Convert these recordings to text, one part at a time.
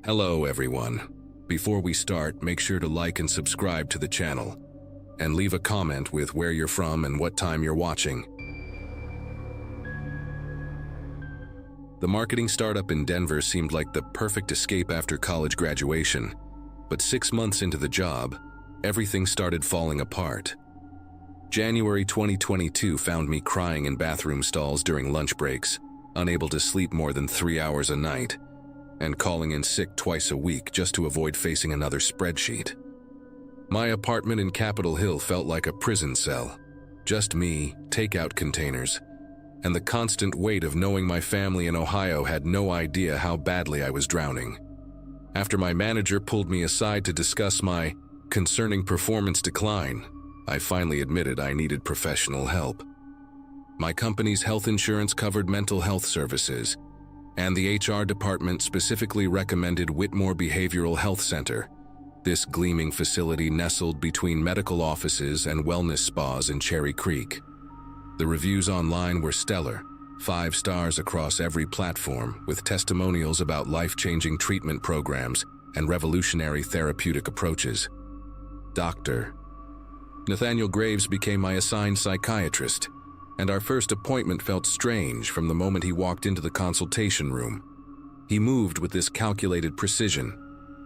Hello everyone. Before we start, make sure to like and subscribe to the channel, and leave a comment with where you're from and what time you're watching. The marketing startup in Denver seemed like the perfect escape after college graduation, but 6 months into the job, everything started falling apart. January 2022 found me crying in bathroom stalls during lunch breaks, unable to sleep more than 3 hours a night, and calling in sick twice a week just to avoid facing another spreadsheet. My apartment in Capitol Hill felt like a prison cell. Just me, takeout containers, and the constant weight of knowing my family in Ohio had no idea how badly I was drowning. After my manager pulled me aside to discuss my concerning performance decline, I finally admitted I needed professional help. My company's health insurance covered mental health services, and the HR department specifically recommended Whitmore Behavioral Health Center. This gleaming facility nestled between medical offices and wellness spas in Cherry Creek. The reviews online were stellar, 5 stars across every platform, with testimonials about life-changing treatment programs and revolutionary therapeutic approaches. Dr. Nathaniel Graves became my assigned psychiatrist, and our first appointment felt strange from the moment he walked into the consultation room. He moved with this calculated precision,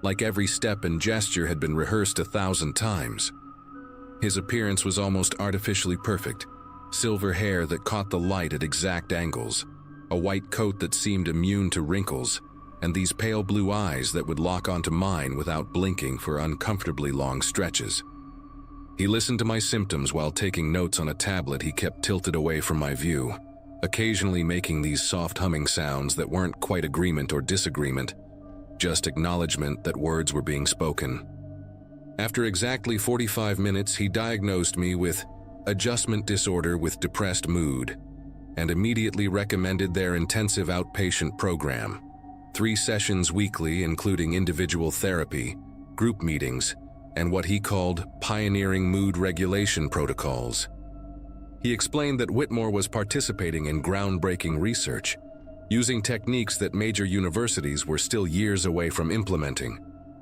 like every step and gesture had been rehearsed 1,000 times. His appearance was almost artificially perfect: silver hair that caught the light at exact angles, a white coat that seemed immune to wrinkles, and these pale blue eyes that would lock onto mine without blinking for uncomfortably long stretches. He listened to my symptoms while taking notes on a tablet he kept tilted away from my view, occasionally making these soft humming sounds that weren't quite agreement or disagreement, just acknowledgement that words were being spoken. After exactly 45 minutes, he diagnosed me with adjustment disorder with depressed mood, and immediately recommended their intensive outpatient program: 3 sessions weekly, including individual therapy, group meetings, and what he called pioneering mood regulation protocols. He explained that Whitmore was participating in groundbreaking research, using techniques that major universities were still years away from implementing,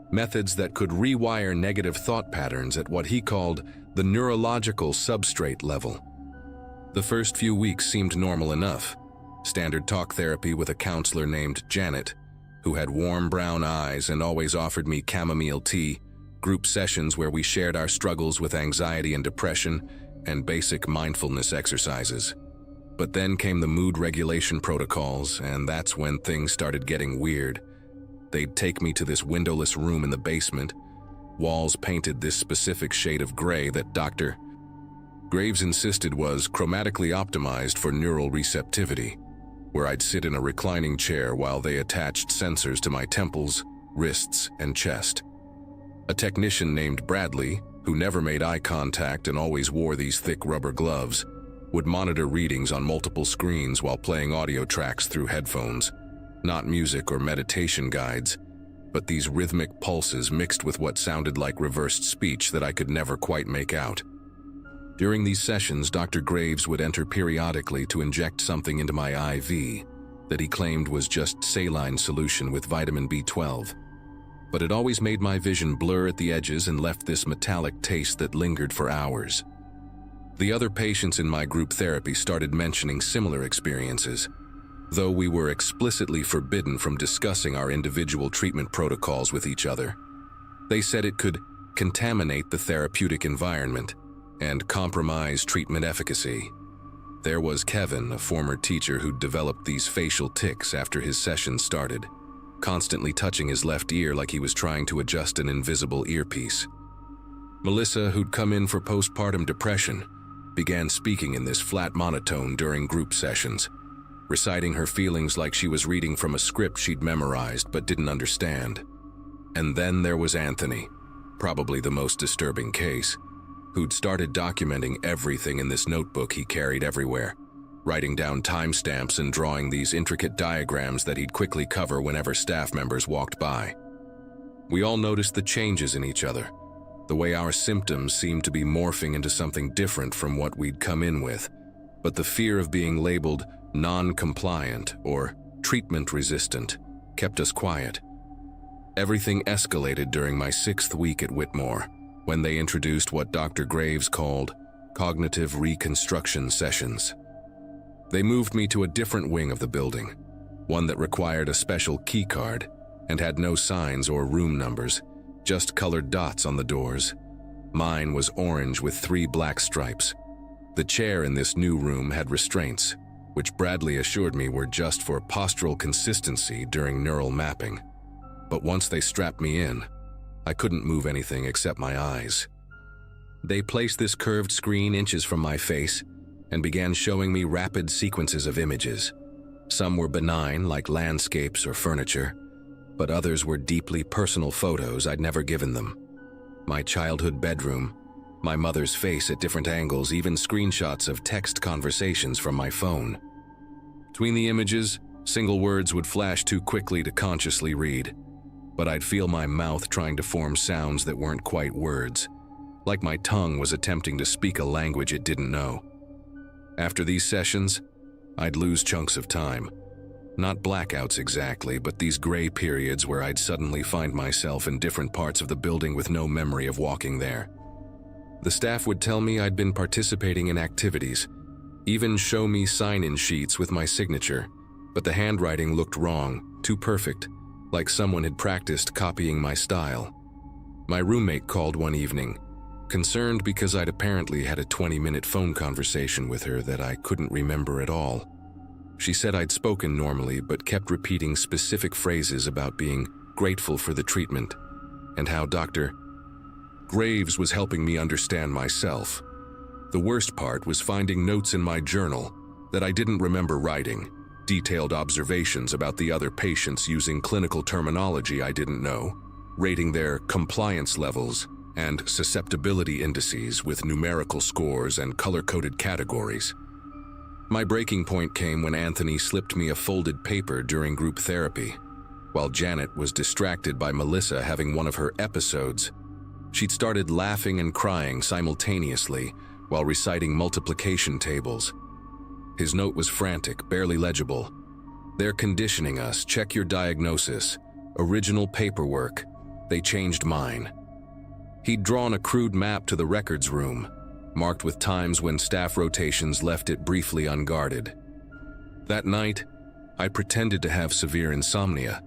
methods that could rewire negative thought patterns at what he called the neurological substrate level. The first few weeks seemed normal enough: standard talk therapy with a counselor named Janet, who had warm brown eyes and always offered me chamomile tea, group sessions where we shared our struggles with anxiety and depression, and basic mindfulness exercises. But then came the mood regulation protocols, and that's when things started getting weird. They'd take me to this windowless room in the basement, walls painted this specific shade of gray that Dr. Graves insisted was chromatically optimized for neural receptivity, where I'd sit in a reclining chair while they attached sensors to my temples, wrists, and chest. A technician named Bradley, who never made eye contact and always wore these thick rubber gloves, would monitor readings on multiple screens while playing audio tracks through headphones. Not music or meditation guides, but these rhythmic pulses mixed with what sounded like reversed speech that I could never quite make out. During these sessions, Dr. Graves would enter periodically to inject something into my IV that he claimed was just saline solution with vitamin B12. But it always made my vision blur at the edges and left this metallic taste that lingered for hours. The other patients in my group therapy started mentioning similar experiences, though we were explicitly forbidden from discussing our individual treatment protocols with each other. They said it could contaminate the therapeutic environment and compromise treatment efficacy. There was Kevin, a former teacher who'd developed these facial tics after his session started, constantly touching his left ear like he was trying to adjust an invisible earpiece. Melissa, who'd come in for postpartum depression, began speaking in this flat monotone during group sessions, reciting her feelings like she was reading from a script she'd memorized but didn't understand. And then there was Anthony, probably the most disturbing case, who'd started documenting everything in this notebook he carried everywhere, writing down timestamps and drawing these intricate diagrams that he'd quickly cover whenever staff members walked by. We all noticed the changes in each other, the way our symptoms seemed to be morphing into something different from what we'd come in with, but the fear of being labeled non-compliant or treatment-resistant kept us quiet. Everything escalated during my 6th week at Whitmore, when they introduced what Dr. Graves called cognitive reconstruction sessions. They moved me to a different wing of the building, one that required a special key card and had no signs or room numbers, just colored dots on the doors. Mine was orange with 3 black stripes. The chair in this new room had restraints, which Bradley assured me were just for postural consistency during neural mapping. But once they strapped me in, I couldn't move anything except my eyes. They placed this curved screen inches from my face and began showing me rapid sequences of images. Some were benign, like landscapes or furniture, but others were deeply personal photos I'd never given them. My childhood bedroom, my mother's face at different angles, even screenshots of text conversations from my phone. Between the images, single words would flash too quickly to consciously read, but I'd feel my mouth trying to form sounds that weren't quite words, like my tongue was attempting to speak a language it didn't know. After these sessions, I'd lose chunks of time. Not blackouts exactly, but these gray periods where I'd suddenly find myself in different parts of the building with no memory of walking there. The staff would tell me I'd been participating in activities, even show me sign-in sheets with my signature, but the handwriting looked wrong, too perfect, like someone had practiced copying my style. My roommate called one evening, concerned because I'd apparently had a 20-minute phone conversation with her that I couldn't remember at all. She said I'd spoken normally but kept repeating specific phrases about being grateful for the treatment and how Dr. Graves was helping me understand myself. The worst part was finding notes in my journal that I didn't remember writing, detailed observations about the other patients using clinical terminology I didn't know, rating their compliance levels and susceptibility indices with numerical scores and color-coded categories. My breaking point came when Anthony slipped me a folded paper during group therapy. While Janet was distracted by Melissa having one of her episodes, she'd started laughing and crying simultaneously while reciting multiplication tables. His note was frantic, barely legible. "They're conditioning us. Check your diagnosis. Original paperwork. They changed mine." He'd drawn a crude map to the records room, marked with times when staff rotations left it briefly unguarded. That night, I pretended to have severe insomnia,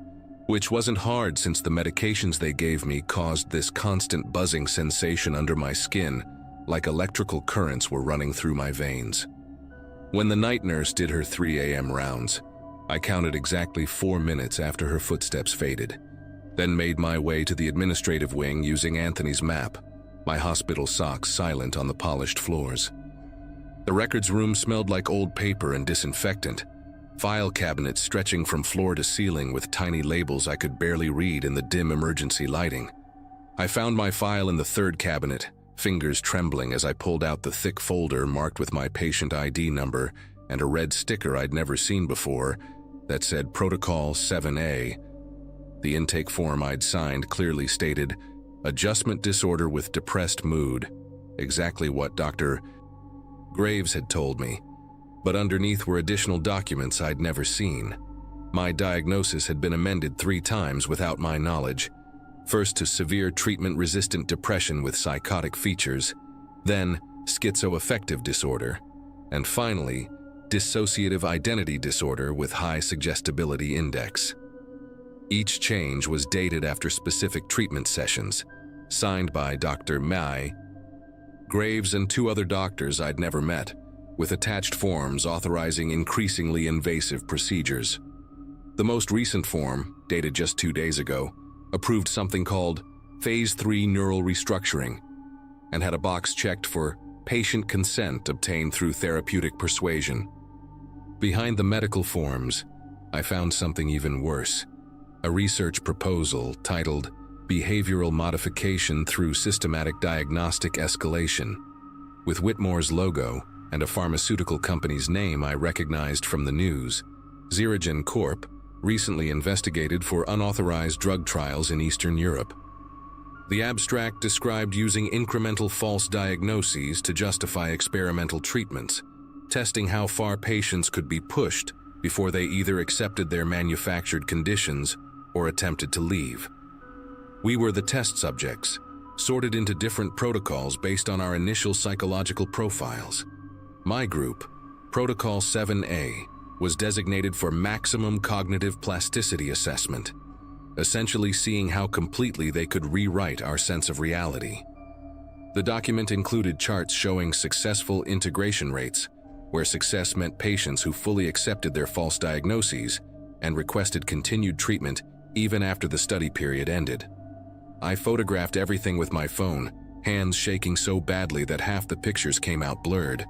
which wasn't hard since the medications they gave me caused this constant buzzing sensation under my skin, like electrical currents were running through my veins. When the night nurse did her 3 a.m. rounds, I counted exactly 4 minutes after her footsteps faded, then made my way to the administrative wing using Anthony's map, my hospital socks silent on the polished floors. The records room smelled like old paper and disinfectant, file cabinets stretching from floor to ceiling with tiny labels I could barely read in the dim emergency lighting. I found my file in the 3rd cabinet, fingers trembling as I pulled out the thick folder marked with my patient ID number and a red sticker I'd never seen before that said Protocol 7A. The intake form I'd signed clearly stated, "Adjustment disorder with depressed mood," exactly what Dr. Graves had told me, but underneath were additional documents I'd never seen. My diagnosis had been amended 3 times without my knowledge, first to severe treatment-resistant depression with psychotic features, then schizoaffective disorder, and finally, dissociative identity disorder with high suggestibility index. Each change was dated after specific treatment sessions, signed by Dr. Mai, Graves and 2 other doctors I'd never met, with attached forms authorizing increasingly invasive procedures. The most recent form, dated just 2 days ago, approved something called Phase 3 neural restructuring, and had a box checked for patient consent obtained through therapeutic persuasion. Behind the medical forms, I found something even worse. A research proposal titled Behavioral Modification Through Systematic Diagnostic Escalation, with Whitmore's logo and a pharmaceutical company's name I recognized from the news. Xerogen Corp. Recently investigated for unauthorized drug trials in Eastern Europe. The abstract described using incremental false diagnoses to justify experimental treatments, testing how far patients could be pushed before they either accepted their manufactured conditions or attempted to leave. We were the test subjects, sorted into different protocols based on our initial psychological profiles. My group, Protocol 7A, was designated for maximum cognitive plasticity assessment, essentially seeing how completely they could rewrite our sense of reality. The document included charts showing successful integration rates, where success meant patients who fully accepted their false diagnoses and requested continued treatment even after the study period ended. I photographed everything with my phone, hands shaking so badly that half the pictures came out blurred.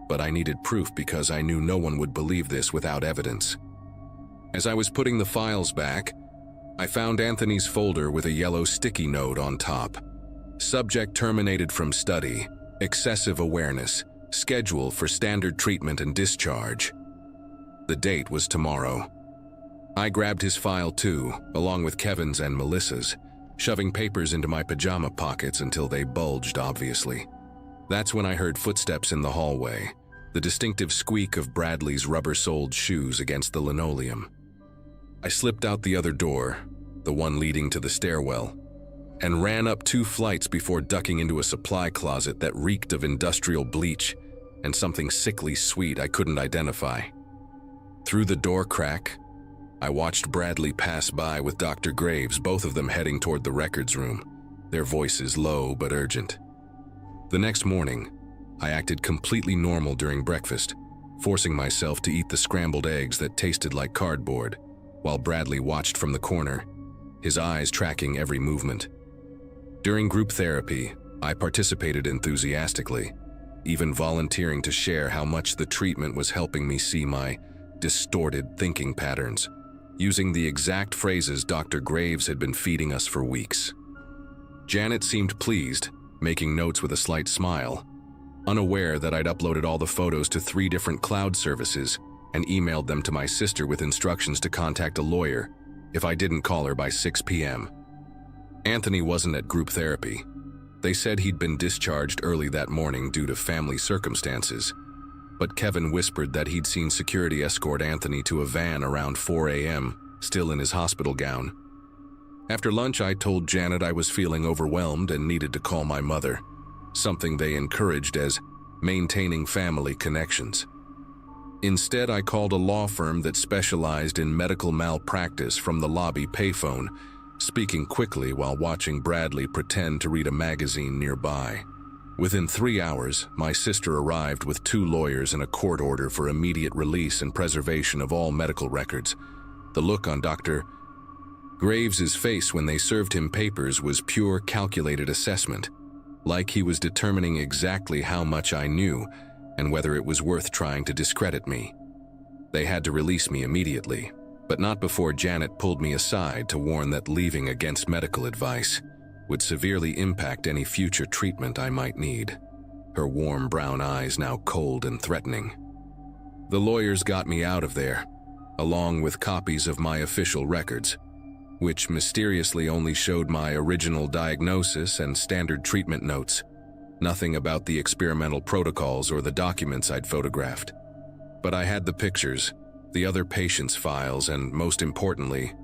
But I needed proof because I knew no one would believe this without evidence. As I was putting the files back, I found Anthony's folder with a yellow sticky note on top. Subject terminated from study, excessive awareness, schedule for standard treatment and discharge. The date was tomorrow. I grabbed his file too, along with Kevin's and Melissa's, shoving papers into my pajama pockets until they bulged, obviously. That's when I heard footsteps in the hallway, the distinctive squeak of Bradley's rubber-soled shoes against the linoleum. I slipped out the other door, the one leading to the stairwell, and ran up 2 flights before ducking into a supply closet that reeked of industrial bleach and something sickly sweet I couldn't identify. Through the door crack, I watched Bradley pass by with Dr. Graves, both of them heading toward the records room, their voices low but urgent. The next morning, I acted completely normal during breakfast, forcing myself to eat the scrambled eggs that tasted like cardboard, while Bradley watched from the corner, his eyes tracking every movement. During group therapy, I participated enthusiastically, even volunteering to share how much the treatment was helping me see my distorted thinking patterns, using the exact phrases Dr. Graves had been feeding us for weeks. Janet seemed pleased, making notes with a slight smile, unaware that I'd uploaded all the photos to 3 different cloud services and emailed them to my sister with instructions to contact a lawyer if I didn't call her by 6 p.m. Anthony wasn't at group therapy. They said he'd been discharged early that morning due to family circumstances, but Kevin whispered that he'd seen security escort Anthony to a van around 4 a.m., still in his hospital gown. After lunch, I told Janet I was feeling overwhelmed and needed to call my mother, something they encouraged as maintaining family connections. Instead, I called a law firm that specialized in medical malpractice from the lobby payphone, speaking quickly while watching Bradley pretend to read a magazine nearby. Within 3 hours, my sister arrived with 2 lawyers and a court order for immediate release and preservation of all medical records. The look on Dr. Graves's face when they served him papers was pure calculated assessment, like he was determining exactly how much I knew and whether it was worth trying to discredit me. They had to release me immediately, but not before Janet pulled me aside to warn that leaving against medical advice would severely impact any future treatment I might need, her warm brown eyes now cold and threatening. The lawyers got me out of there, along with copies of my official records, which mysteriously only showed my original diagnosis and standard treatment notes, nothing about the experimental protocols or the documents I'd photographed. But I had the pictures, the other patients' files, and most importantly,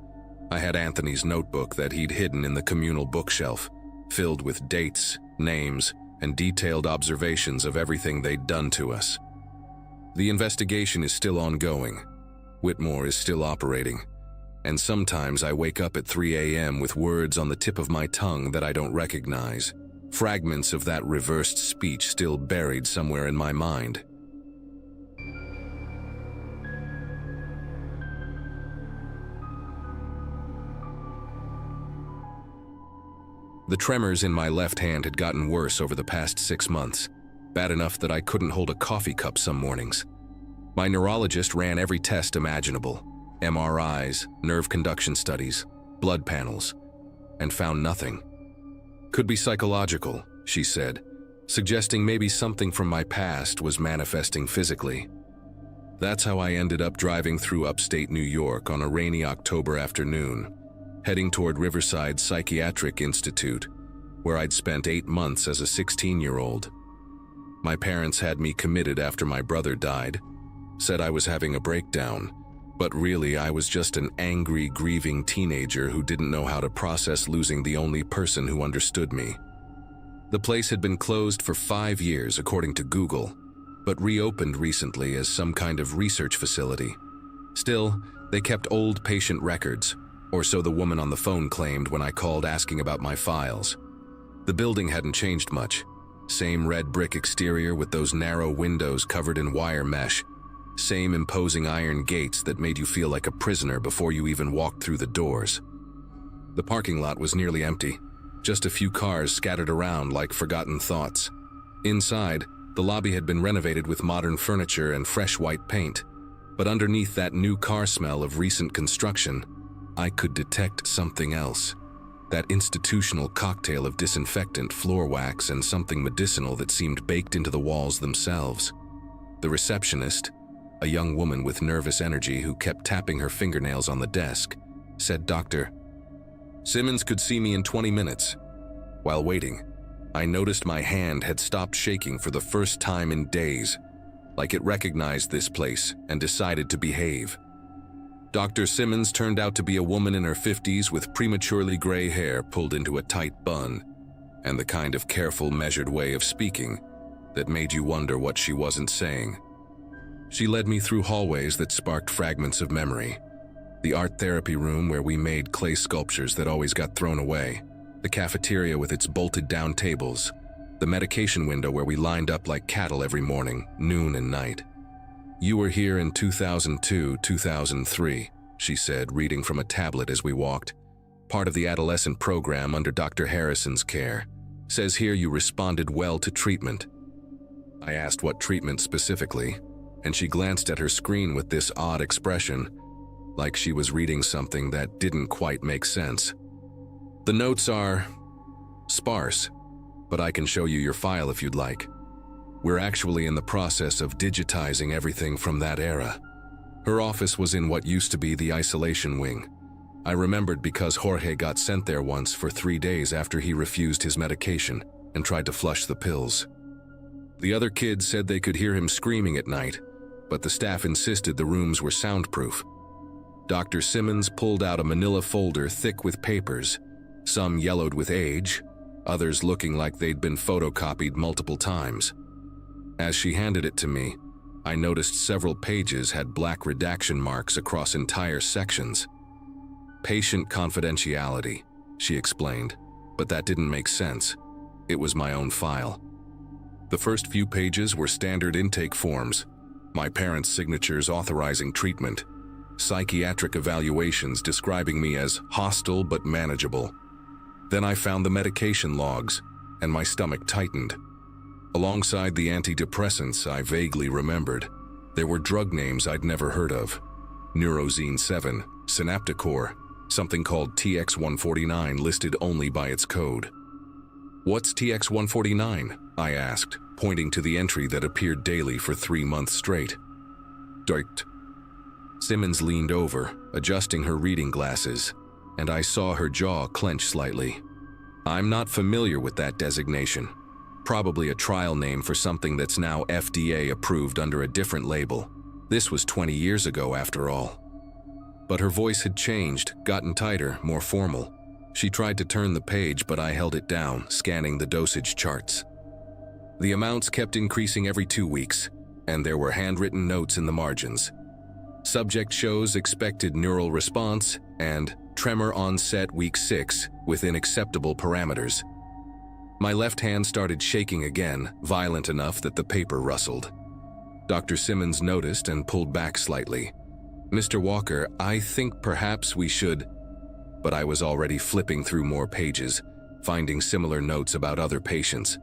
I had Anthony's notebook that he'd hidden in the communal bookshelf, filled with dates, names, and detailed observations of everything they'd done to us. The investigation is still ongoing. Whitmore is still operating, and sometimes I wake up at 3 a.m. with words on the tip of my tongue that I don't recognize, fragments of that reversed speech still buried somewhere in my mind. The tremors in my left hand had gotten worse over the past 6 months, bad enough that I couldn't hold a coffee cup some mornings. My neurologist ran every test imaginable, MRIs, nerve conduction studies, blood panels, and found nothing. Could be psychological, she said, suggesting maybe something from my past was manifesting physically. That's how I ended up driving through upstate New York on a rainy October afternoon, heading toward Riverside Psychiatric Institute, where I'd spent 8 months as a 16-year-old. My parents had me committed after my brother died, said I was having a breakdown, But really, I was just an angry, grieving teenager who didn't know how to process losing the only person who understood me. The place had been closed for 5 years, according to Google, but reopened recently as some kind of research facility. Still, they kept old patient records, or so the woman on the phone claimed when I called asking about my files. The building hadn't changed much. Same red brick exterior with those narrow windows covered in wire mesh. Same imposing iron gates that made you feel like a prisoner before you even walked through the doors. The parking lot was nearly empty, just a few cars scattered around like forgotten thoughts. Inside, the lobby had been renovated with modern furniture and fresh white paint, but underneath that new car smell of recent construction, I could detect something else. That institutional cocktail of disinfectant, floor wax, and something medicinal that seemed baked into the walls themselves. The receptionist, a young woman with nervous energy who kept tapping her fingernails on the desk, said Dr. Simmons could see me in 20 minutes. While waiting, I noticed my hand had stopped shaking for the first time in days, like it recognized this place and decided to behave. Dr. Simmons turned out to be a woman in her 50s with prematurely gray hair pulled into a tight bun, and the kind of careful, measured way of speaking that made you wonder what she wasn't saying. She led me through hallways that sparked fragments of memory. The art therapy room where we made clay sculptures that always got thrown away, the cafeteria with its bolted-down tables, the medication window where we lined up like cattle every morning, noon and night. "You were here in 2002, 2003, she said, reading from a tablet as we walked. "Part of the adolescent program under Dr. Harrison's care. Says here you responded well to treatment." I asked what treatment specifically, and she glanced at her screen with this odd expression, like she was reading something that didn't quite make sense. "The notes are sparse, but I can show you your file if you'd like. We're actually in the process of digitizing everything from that era." Her office was in what used to be the isolation wing. I remembered because Jorge got sent there once for 3 days after he refused his medication and tried to flush the pills. The other kids said they could hear him screaming at night, but the staff insisted the rooms were soundproof. Dr. Simmons pulled out a manila folder thick with papers, some yellowed with age, others looking like they'd been photocopied multiple times. As she handed it to me, I noticed several pages had black redaction marks across entire sections. "Patient confidentiality," she explained, but that didn't make sense. It was my own file. The first few pages were standard intake forms, my parents' signatures authorizing treatment, psychiatric evaluations describing me as hostile but manageable. Then I found the medication logs, and my stomach tightened. Alongside the antidepressants I vaguely remembered, there were drug names I'd never heard of. Neurozine 7, Synapticor, something called TX-149 listed only by its code. "What's TX-149?" I asked, pointing to the entry that appeared daily for 3 months straight. "Dirt." Simmons leaned over, adjusting her reading glasses, and I saw her jaw clench slightly. "I'm not familiar with that designation. Probably a trial name for something that's now FDA approved under a different label. This was 20 years ago, after all." But her voice had changed, gotten tighter, more formal. She tried to turn the page, but I held it down, scanning the dosage charts. The amounts kept increasing every 2 weeks, and there were handwritten notes in the margins. Subject shows expected neural response and tremor onset week 6 within acceptable parameters. My left hand started shaking again, violent enough that the paper rustled. Dr. Simmons noticed and pulled back slightly. "Mr. Walker, I think perhaps we should..." But I was already flipping through more pages, finding similar notes about other patients.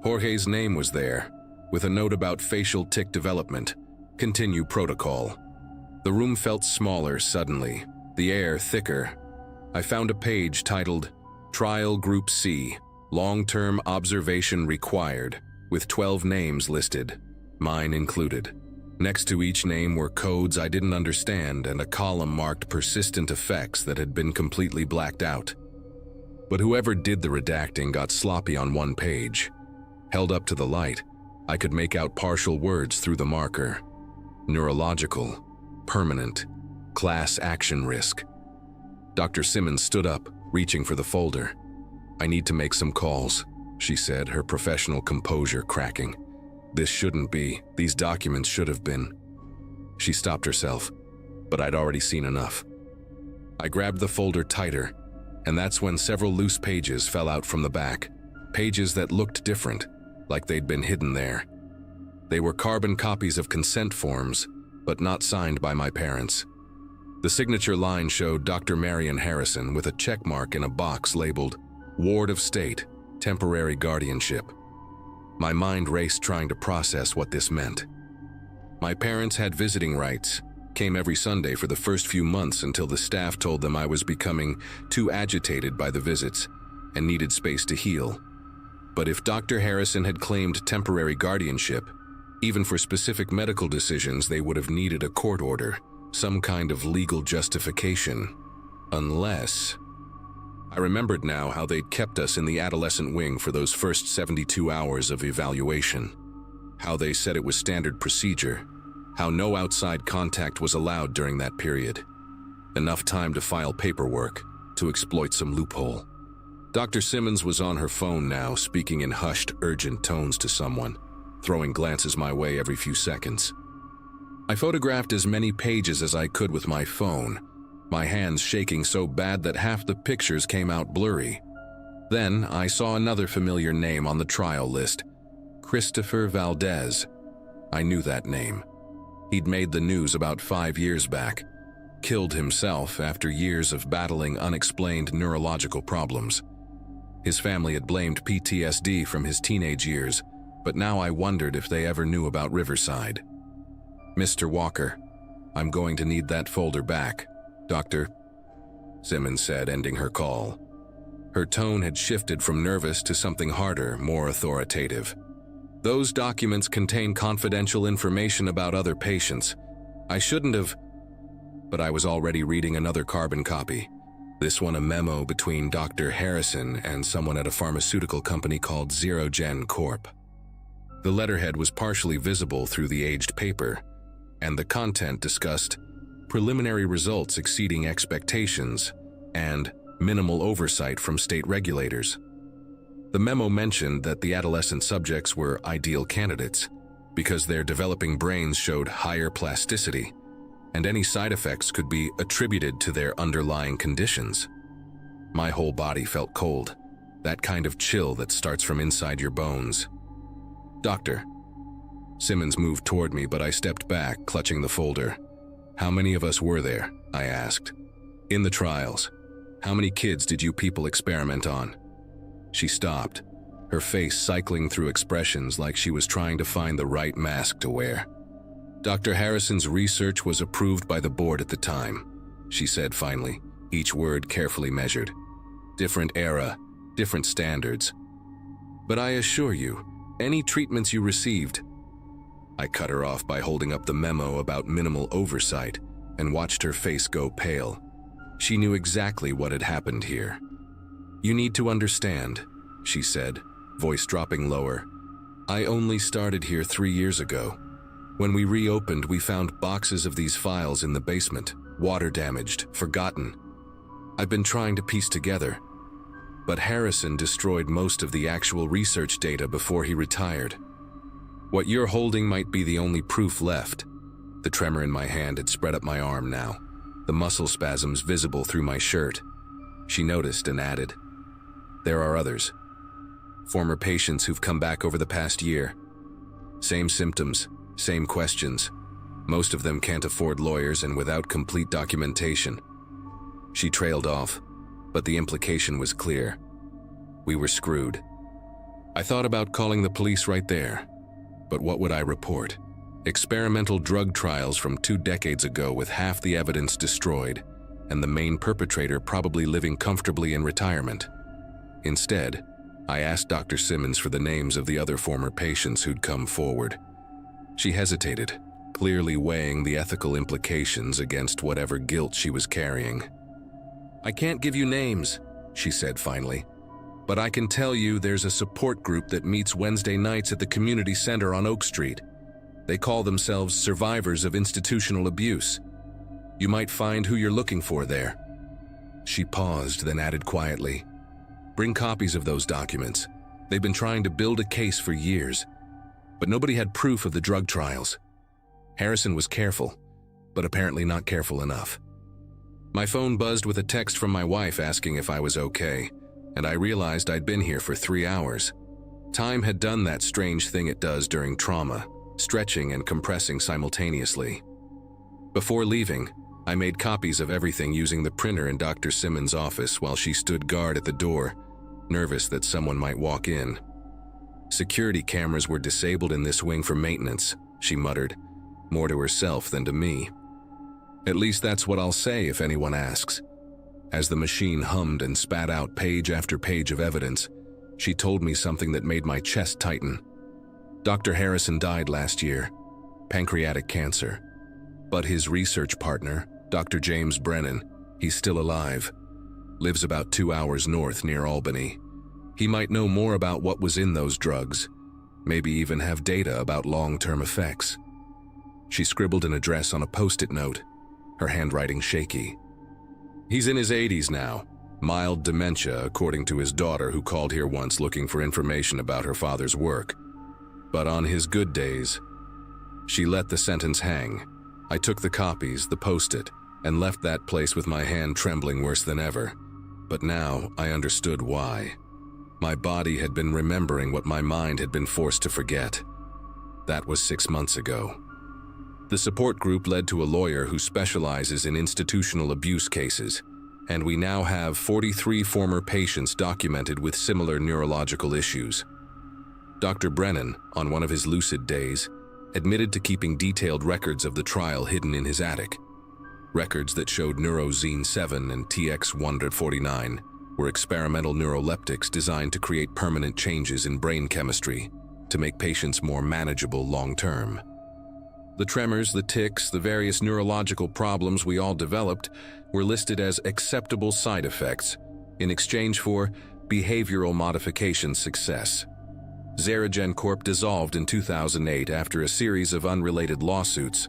Jorge's name was there, with a note about facial tic development. "Continue protocol." The room felt smaller suddenly, the air thicker. I found a page titled Trial Group C, Long-Term Observation Required, with 12 names listed, mine included. Next to each name were codes I didn't understand and a column marked persistent effects that had been completely blacked out. But whoever did the redacting got sloppy on one page. Held up to the light, I could make out partial words through the marker. Neurological, permanent, class action risk. Dr. Simmons stood up, reaching for the folder. "I need to make some calls," she said, her professional composure cracking. "This shouldn't be. These documents should have been." She stopped herself, but I'd already seen enough. I grabbed the folder tighter, and that's when several loose pages fell out from the back, pages that looked different, like they'd been hidden there. They were carbon copies of consent forms, but not signed by my parents. The signature line showed Dr. Marion Harrison with a check mark in a box labeled Ward of State, Temporary Guardianship. My mind raced trying to process what this meant. My parents had visiting rights, came every Sunday for the first few months until the staff told them I was becoming too agitated by the visits and needed space to heal. But if Dr. Harrison had claimed temporary guardianship, even for specific medical decisions, they would have needed a court order, some kind of legal justification. Unless... I remembered now how they'd kept us in the adolescent wing for those first 72 hours of evaluation. How they said it was standard procedure. How no outside contact was allowed during that period. Enough time to file paperwork, to exploit some loophole. Dr. Simmons was on her phone now, speaking in hushed, urgent tones to someone, throwing glances my way every few seconds. I photographed as many pages as I could with my phone, my hands shaking so bad that half the pictures came out blurry. Then I saw another familiar name on the trial list, Christopher Valdez. I knew that name. He'd made the news about 5 years back, killed himself after years of battling unexplained neurological problems. His family had blamed PTSD from his teenage years, but now I wondered if they ever knew about Riverside. "Mr. Walker, I'm going to need that folder back, Dr. Simmons said, ending her call. Her tone had shifted from nervous to something harder, more authoritative. "Those documents contain confidential information about other patients. I shouldn't have..." But I was already reading another carbon copy. This one a memo between Dr. Harrison and someone at a pharmaceutical company called ZeroGen Corp. The letterhead was partially visible through the aged paper, and the content discussed preliminary results exceeding expectations and minimal oversight from state regulators. The memo mentioned that the adolescent subjects were ideal candidates because their developing brains showed higher plasticity, and any side effects could be attributed to their underlying conditions. My whole body felt cold, that kind of chill that starts from inside your bones. "Doctor." Simmons moved toward me, but I stepped back, clutching the folder. "How many of us were there?" I asked. "In the trials, how many kids did you people experiment on?" She stopped, her face cycling through expressions like she was trying to find the right mask to wear. "Dr. Harrison's research was approved by the board at the time," she said finally, each word carefully measured. "Different era, different standards. But I assure you, any treatments you received..." I cut her off by holding up the memo about minimal oversight and watched her face go pale. She knew exactly what had happened here. "You need to understand," she said, voice dropping lower. "I only started here 3 years ago. When we reopened, we found boxes of these files in the basement, water-damaged, forgotten. I've been trying to piece together. But Harrison destroyed most of the actual research data before he retired. What you're holding might be the only proof left." The tremor in my hand had spread up my arm now, the muscle spasms visible through my shirt. She noticed and added, "There are others. Former patients who've come back over the past year. Same symptoms, same questions. Most of them can't afford lawyers and without complete documentation." She trailed off, but the implication was clear. We were screwed. I thought about calling the police right there. But what would I report? Experimental drug trials from 2 decades ago with half the evidence destroyed, and the main perpetrator probably living comfortably in retirement. Instead, I asked Dr. Simmons for the names of the other former patients who'd come forward. She hesitated, clearly weighing the ethical implications against whatever guilt she was carrying. "I can't give you names," she said finally. "But I can tell you there's a support group that meets Wednesday nights at the community center on Oak Street. They call themselves Survivors of Institutional Abuse. You might find who you're looking for there." She paused, then added quietly, "Bring copies of those documents. They've been trying to build a case for years, but nobody had proof of the drug trials." Harrison was careful, but apparently not careful enough. My phone buzzed with a text from my wife asking if I was okay, and I realized I'd been here for 3 hours. Time had done that strange thing it does during trauma, stretching and compressing simultaneously. Before leaving, I made copies of everything using the printer in Dr. Simmons' office while she stood guard at the door, nervous that someone might walk in. "Security cameras were disabled in this wing for maintenance," she muttered, more to herself than to me. "At least that's what I'll say if anyone asks." As the machine hummed and spat out page after page of evidence, she told me something that made my chest tighten. Dr. Harrison died last year, pancreatic cancer. But his research partner, Dr. James Brennan, he's still alive. Lives about 2 hours north near Albany. He might know more about what was in those drugs, maybe even have data about long-term effects. She scribbled an address on a post-it note, her handwriting shaky. "He's in his 80s now, mild dementia according to his daughter who called here once looking for information about her father's work. But on his good days..." She let the sentence hang. I took the copies, the post-it, and left that place with my hand trembling worse than ever. But now I understood why. My body had been remembering what my mind had been forced to forget. That was 6 months ago. The support group led to a lawyer who specializes in institutional abuse cases, and we now have 43 former patients documented with similar neurological issues. Dr. Brennan, on one of his lucid days, admitted to keeping detailed records of the trial hidden in his attic. Records that showed Neurozine 7 and TX149 were experimental neuroleptics designed to create permanent changes in brain chemistry to make patients more manageable long-term. The tremors, the tics, the various neurological problems we all developed were listed as acceptable side effects in exchange for behavioral modification success. Xerigen Corp dissolved in 2008 after a series of unrelated lawsuits,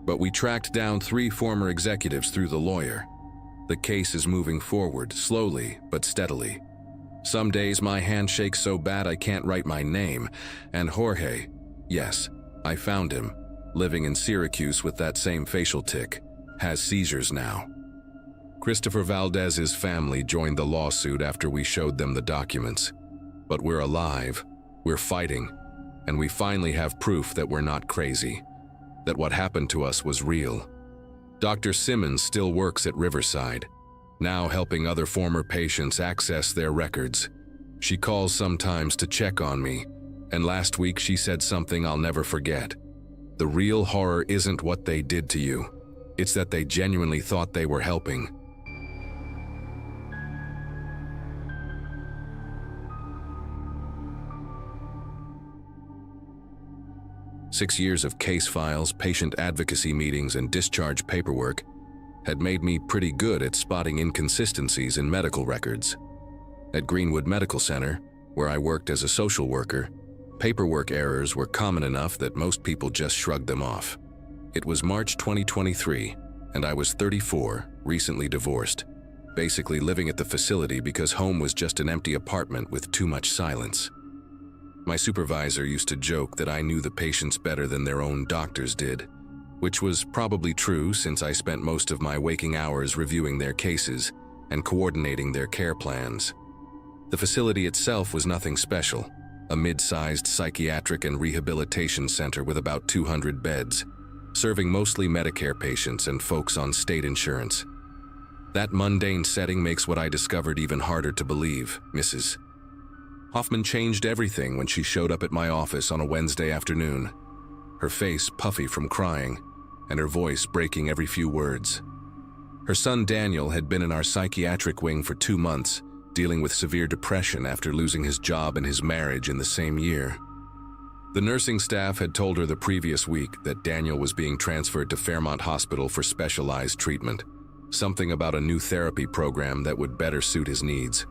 but we tracked down 3 former executives through the lawyer. The case is moving forward, slowly but steadily. Some days my hand shakes so bad I can't write my name, and Jorge, yes, I found him, living in Syracuse with that same facial tic, has seizures now. Christopher Valdez's family joined the lawsuit after we showed them the documents. But we're alive, we're fighting, and we finally have proof that we're not crazy, that what happened to us was real. Dr. Simmons still works at Riverside, now helping other former patients access their records. She calls sometimes to check on me, and last week she said something I'll never forget. The real horror isn't what they did to you, it's that they genuinely thought they were helping. Six years of case files, patient advocacy meetings, and discharge paperwork had made me pretty good at spotting inconsistencies in medical records. At Greenwood Medical Center, where I worked as a social worker, paperwork errors were common enough that most people just shrugged them off. It was March 2023, and I was 34, recently divorced, basically living at the facility because home was just an empty apartment with too much silence. My supervisor used to joke that I knew the patients better than their own doctors did, which was probably true since I spent most of my waking hours reviewing their cases and coordinating their care plans. The facility itself was nothing special, a mid-sized psychiatric and rehabilitation center with about 200 beds, serving mostly Medicare patients and folks on state insurance. That mundane setting makes what I discovered even harder to believe, Mrs. Hoffman changed everything when she showed up at my office on a Wednesday afternoon, her face puffy from crying, and her voice breaking every few words. Her son Daniel had been in our psychiatric wing for 2 months, dealing with severe depression after losing his job and his marriage in the same year. The nursing staff had told her the previous week that Daniel was being transferred to Fairmont Hospital for specialized treatment, something about a new therapy program that would better suit his needs.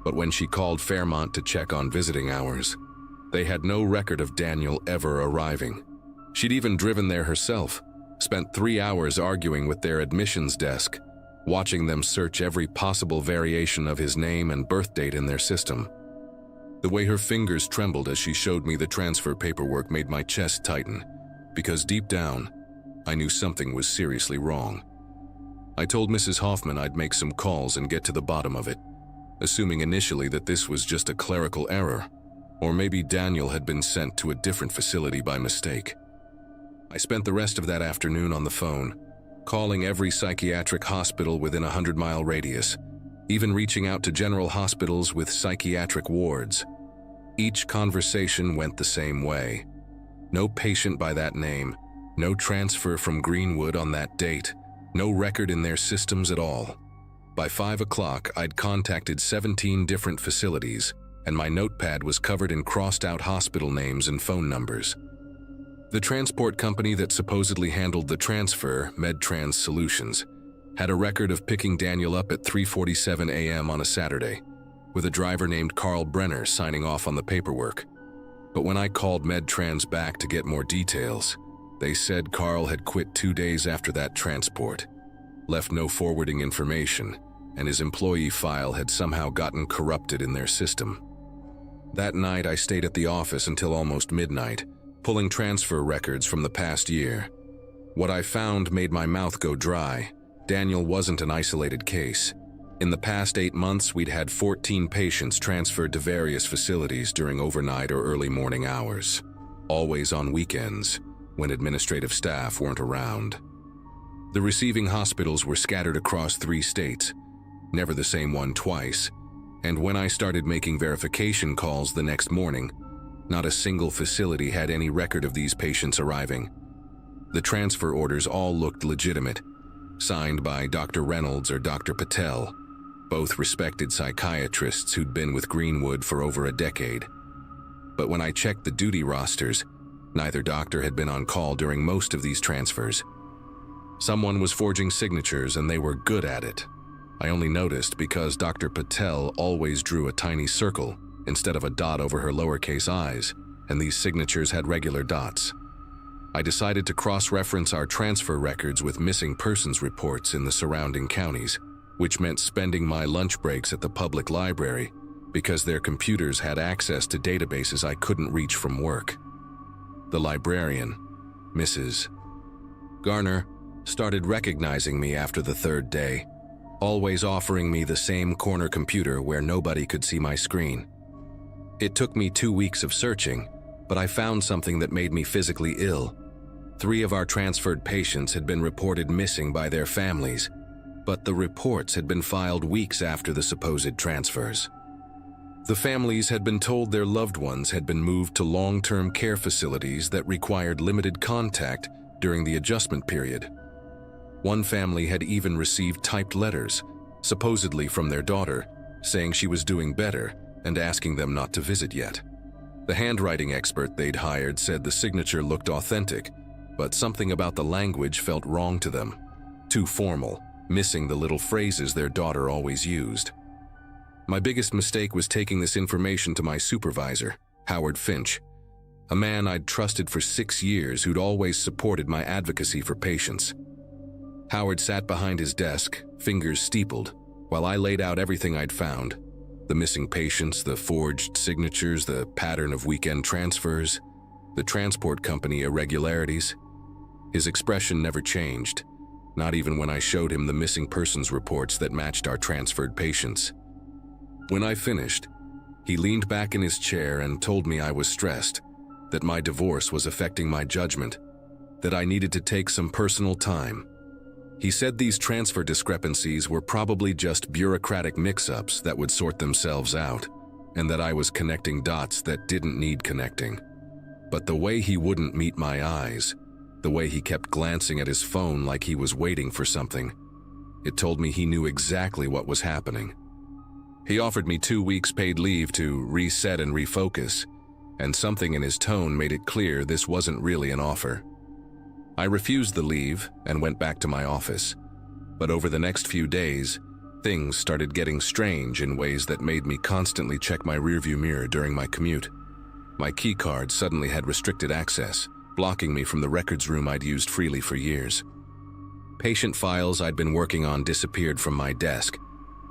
But when she called Fairmont to check on visiting hours, they had no record of Daniel ever arriving. She'd even driven there herself, Spent 3 hours arguing with their admissions desk, watching them search every possible variation of his name and birth date in their system. The way her fingers trembled as she showed me the transfer paperwork made my chest tighten, because deep down, I knew something was seriously wrong. I told Mrs. Hoffman I'd make some calls and get to the bottom of it, assuming initially that this was just a clerical error, or maybe Daniel had been sent to a different facility by mistake. I spent the rest of that afternoon on the phone, calling every psychiatric hospital within a 100-mile radius, even reaching out to general hospitals with psychiatric wards. Each conversation went the same way. No patient by that name, no transfer from Greenwood on that date, no record in their systems at all. By 5 o'clock, I'd contacted 17 different facilities, and my notepad was covered in crossed-out hospital names and phone numbers. The transport company that supposedly handled the transfer, MedTrans Solutions, had a record of picking Daniel up at 3:47 a.m. on a Saturday, with a driver named Carl Brenner signing off on the paperwork. But when I called MedTrans back to get more details, they said Carl had quit 2 days after that transport, left no forwarding information, and his employee file had somehow gotten corrupted in their system. That night, I stayed at the office until almost midnight, pulling transfer records from the past year. What I found made my mouth go dry. Daniel wasn't an isolated case. In the past 8 months, we'd had 14 patients transferred to various facilities during overnight or early morning hours, always on weekends, when administrative staff weren't around. The receiving hospitals were scattered across 3 states, never the same one twice, and when I started making verification calls the next morning, not a single facility had any record of these patients arriving. The transfer orders all looked legitimate, signed by Dr. Reynolds or Dr. Patel, both respected psychiatrists who'd been with Greenwood for over a decade. But when I checked the duty rosters, neither doctor had been on call during most of these transfers. Someone was forging signatures and they were good at it. I only noticed because Dr. Patel always drew a tiny circle instead of a dot over her lowercase i's, and these signatures had regular dots. I decided to cross-reference our transfer records with missing persons reports in the surrounding counties, which meant spending my lunch breaks at the public library because their computers had access to databases I couldn't reach from work. The librarian, Mrs. Garner, started recognizing me after the 3rd day, always offering me the same corner computer where nobody could see my screen. It took me 2 weeks of searching, but I found something that made me physically ill. 3 of our transferred patients had been reported missing by their families, but the reports had been filed weeks after the supposed transfers. The families had been told their loved ones had been moved to long-term care facilities that required limited contact during the adjustment period. One family had even received typed letters, supposedly from their daughter, saying she was doing better and asking them not to visit yet. The handwriting expert they'd hired said the signature looked authentic, but something about the language felt wrong to them, too formal, missing the little phrases their daughter always used. My biggest mistake was taking this information to my supervisor, Howard Finch, a man I'd trusted for 6 years who'd always supported my advocacy for patients. Howard sat behind his desk, fingers steepled, while I laid out everything I'd found: the missing patients, the forged signatures, the pattern of weekend transfers, the transport company irregularities. His expression never changed, not even when I showed him the missing persons reports that matched our transferred patients. When I finished, he leaned back in his chair and told me I was stressed, that my divorce was affecting my judgment, that I needed to take some personal time. He said these transfer discrepancies were probably just bureaucratic mix-ups that would sort themselves out, and that I was connecting dots that didn't need connecting. But the way he wouldn't meet my eyes, the way he kept glancing at his phone like he was waiting for something, it told me he knew exactly what was happening. He offered me 2 weeks paid leave to reset and refocus, and something in his tone made it clear this wasn't really an offer. I refused the leave and went back to my office, but over the next few days, things started getting strange in ways that made me constantly check my rearview mirror during my commute. My keycard suddenly had restricted access, blocking me from the records room I'd used freely for years. Patient files I'd been working on disappeared from my desk,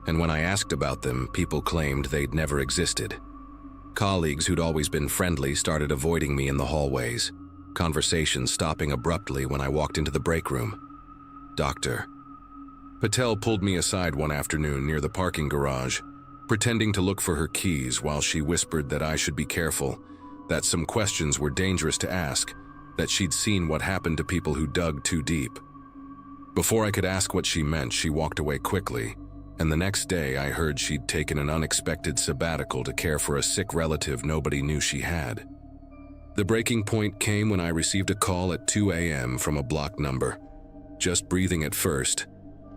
and when I asked about them, people claimed they'd never existed. Colleagues who'd always been friendly started avoiding me in the hallways, conversations stopping abruptly when I walked into the break room. Doctor. Patel pulled me aside one afternoon near the parking garage, pretending to look for her keys while she whispered that I should be careful, that some questions were dangerous to ask, that she'd seen what happened to people who dug too deep. Before I could ask what she meant, she walked away quickly, and the next day I heard she'd taken an unexpected sabbatical to care for a sick relative nobody knew she had. The breaking point came when I received a call at 2 a.m. from a blocked number. Just breathing at first,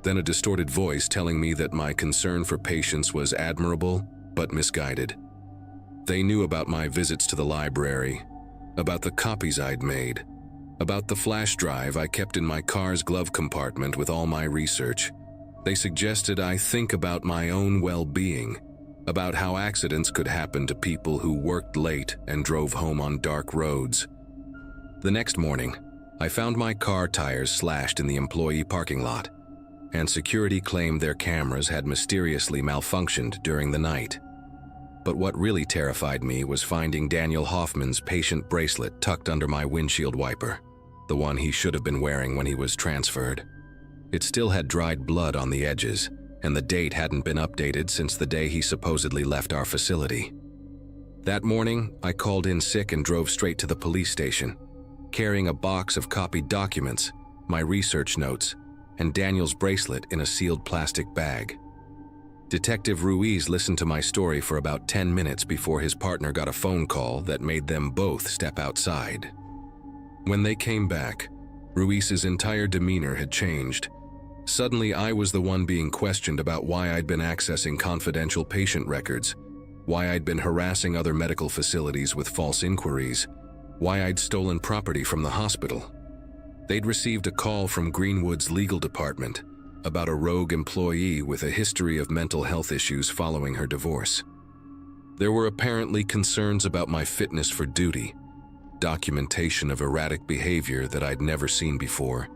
then a distorted voice telling me that my concern for patients was admirable but misguided. They knew about my visits to the library, about the copies I'd made, about the flash drive I kept in my car's glove compartment with all my research. They suggested I think about my own well-being, about how accidents could happen to people who worked late and drove home on dark roads. The next morning, I found my car tires slashed in the employee parking lot, and security claimed their cameras had mysteriously malfunctioned during the night. But what really terrified me was finding Daniel Hoffman's patient bracelet tucked under my windshield wiper, the one he should have been wearing when he was transferred. It still had dried blood on the edges, and the date hadn't been updated since the day he supposedly left our facility. That morning, I called in sick and drove straight to the police station, carrying a box of copied documents, my research notes, and Daniel's bracelet in a sealed plastic bag. Detective Ruiz listened to my story for about 10 minutes before his partner got a phone call that made them both step outside. When they came back, Ruiz's entire demeanor had changed. Suddenly, I was the one being questioned about why I'd been accessing confidential patient records, why I'd been harassing other medical facilities with false inquiries, why I'd stolen property from the hospital. They'd received a call from Greenwood's legal department about a rogue employee with a history of mental health issues following her divorce. There were apparently concerns about my fitness for duty, documentation of erratic behavior that I'd never seen before,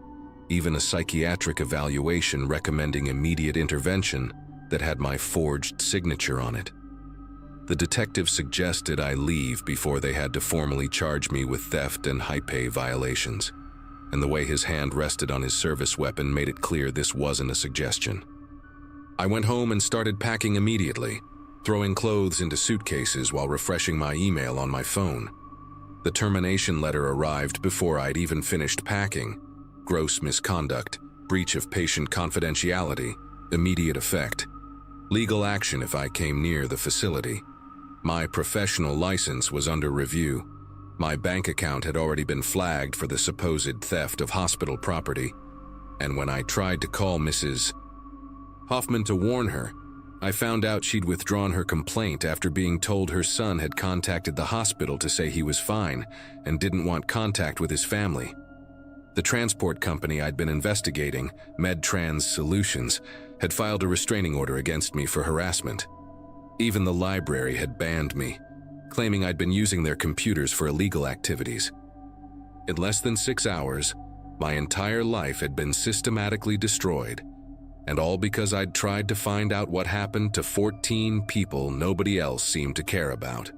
even a psychiatric evaluation recommending immediate intervention that had my forged signature on it. The detective suggested I leave before they had to formally charge me with theft and high-pay violations, and the way his hand rested on his service weapon made it clear this wasn't a suggestion. I went home and started packing immediately, throwing clothes into suitcases while refreshing my email on my phone. The termination letter arrived before I'd even finished packing. Gross misconduct, breach of patient confidentiality, immediate effect. Legal action if I came near the facility. My professional license was under review. My bank account had already been flagged for the supposed theft of hospital property, and when I tried to call Mrs. Hoffman to warn her, I found out she'd withdrawn her complaint after being told her son had contacted the hospital to say he was fine and didn't want contact with his family. The transport company I'd been investigating, MedTrans Solutions, had filed a restraining order against me for harassment. Even the library had banned me, claiming I'd been using their computers for illegal activities. In less than 6 hours, my entire life had been systematically destroyed, and all because I'd tried to find out what happened to 14 people nobody else seemed to care about.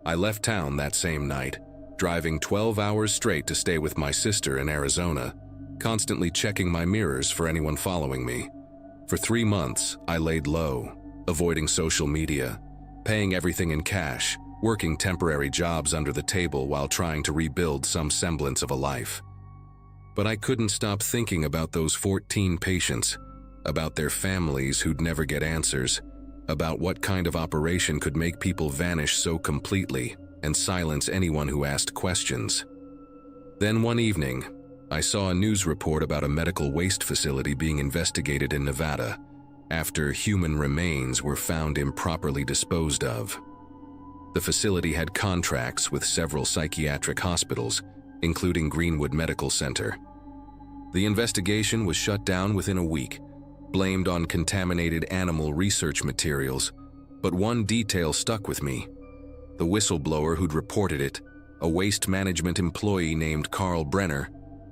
I left town that same night, driving 12 hours straight to stay with my sister in Arizona, constantly checking my mirrors for anyone following me. For 3 months, I laid low, avoiding social media, paying everything in cash, working temporary jobs under the table while trying to rebuild some semblance of a life. But I couldn't stop thinking about those 14 patients, about their families who'd never get answers, about what kind of operation could make people vanish so completely and silence anyone who asked questions. Then one evening, I saw a news report about a medical waste facility being investigated in Nevada after human remains were found improperly disposed of. The facility had contracts with several psychiatric hospitals, including Greenwood Medical Center. The investigation was shut down within a week, blamed on contaminated animal research materials, but one detail stuck with me. The whistleblower who'd reported it a waste management employee named Carl Brenner,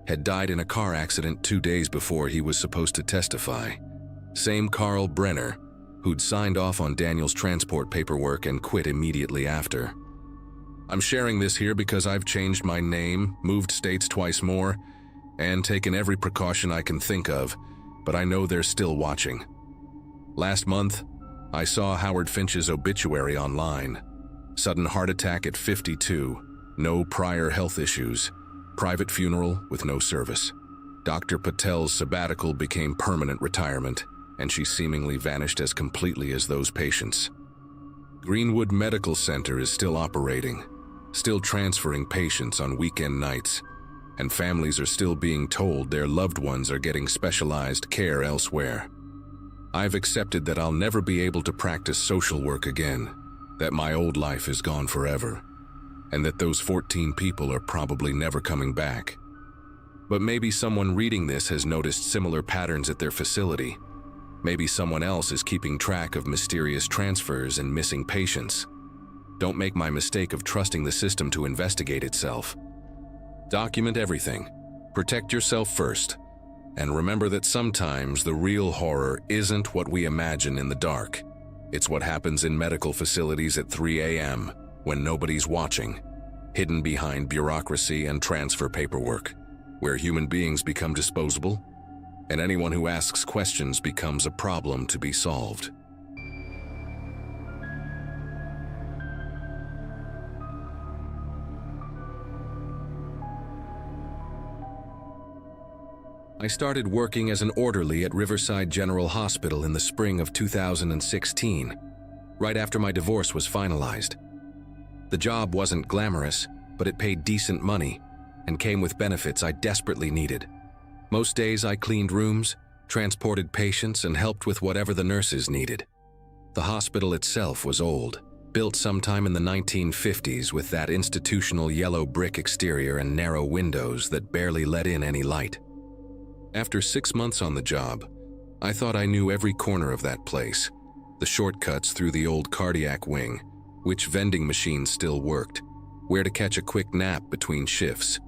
had died in a car accident 2 days before he was supposed to testify. Same Carl Brenner who'd signed off on Daniel's transport paperwork and quit immediately after. I'm sharing this here because I've changed my name, moved states twice more, and taken every precaution I can think of, but I know they're still watching. Last month, I saw Howard Finch's obituary online. Sudden heart attack at 52, no prior health issues, private funeral with no service. Dr. Patel's sabbatical became permanent retirement, and she seemingly vanished as completely as those patients. Greenwood Medical Center is still operating, still transferring patients on weekend nights, and families are still being told their loved ones are getting specialized care elsewhere. I've accepted that I'll never be able to practice social work again, that my old life is gone forever, and that those 14 people are probably never coming back. But maybe someone reading this has noticed similar patterns at their facility. Maybe someone else is keeping track of mysterious transfers and missing patients. Don't make my mistake of trusting the system to investigate itself. Document everything. Protect yourself first. And remember that sometimes the real horror isn't what we imagine in the dark. It's what happens in medical facilities at 3 a.m. when nobody's watching, hidden behind bureaucracy and transfer paperwork, where human beings become disposable, and anyone who asks questions becomes a problem to be solved. I started working as an orderly at Riverside General Hospital in the spring of 2016, right after my divorce was finalized. The job wasn't glamorous, but it paid decent money and came with benefits I desperately needed. Most days I cleaned rooms, transported patients, and helped with whatever the nurses needed. The hospital itself was old, built sometime in the 1950s with that institutional yellow brick exterior and narrow windows that barely let in any light. After 6 months on the job, I thought I knew every corner of that place, the shortcuts through the old cardiac wing, which vending machines still worked, where to catch a quick nap between shifts.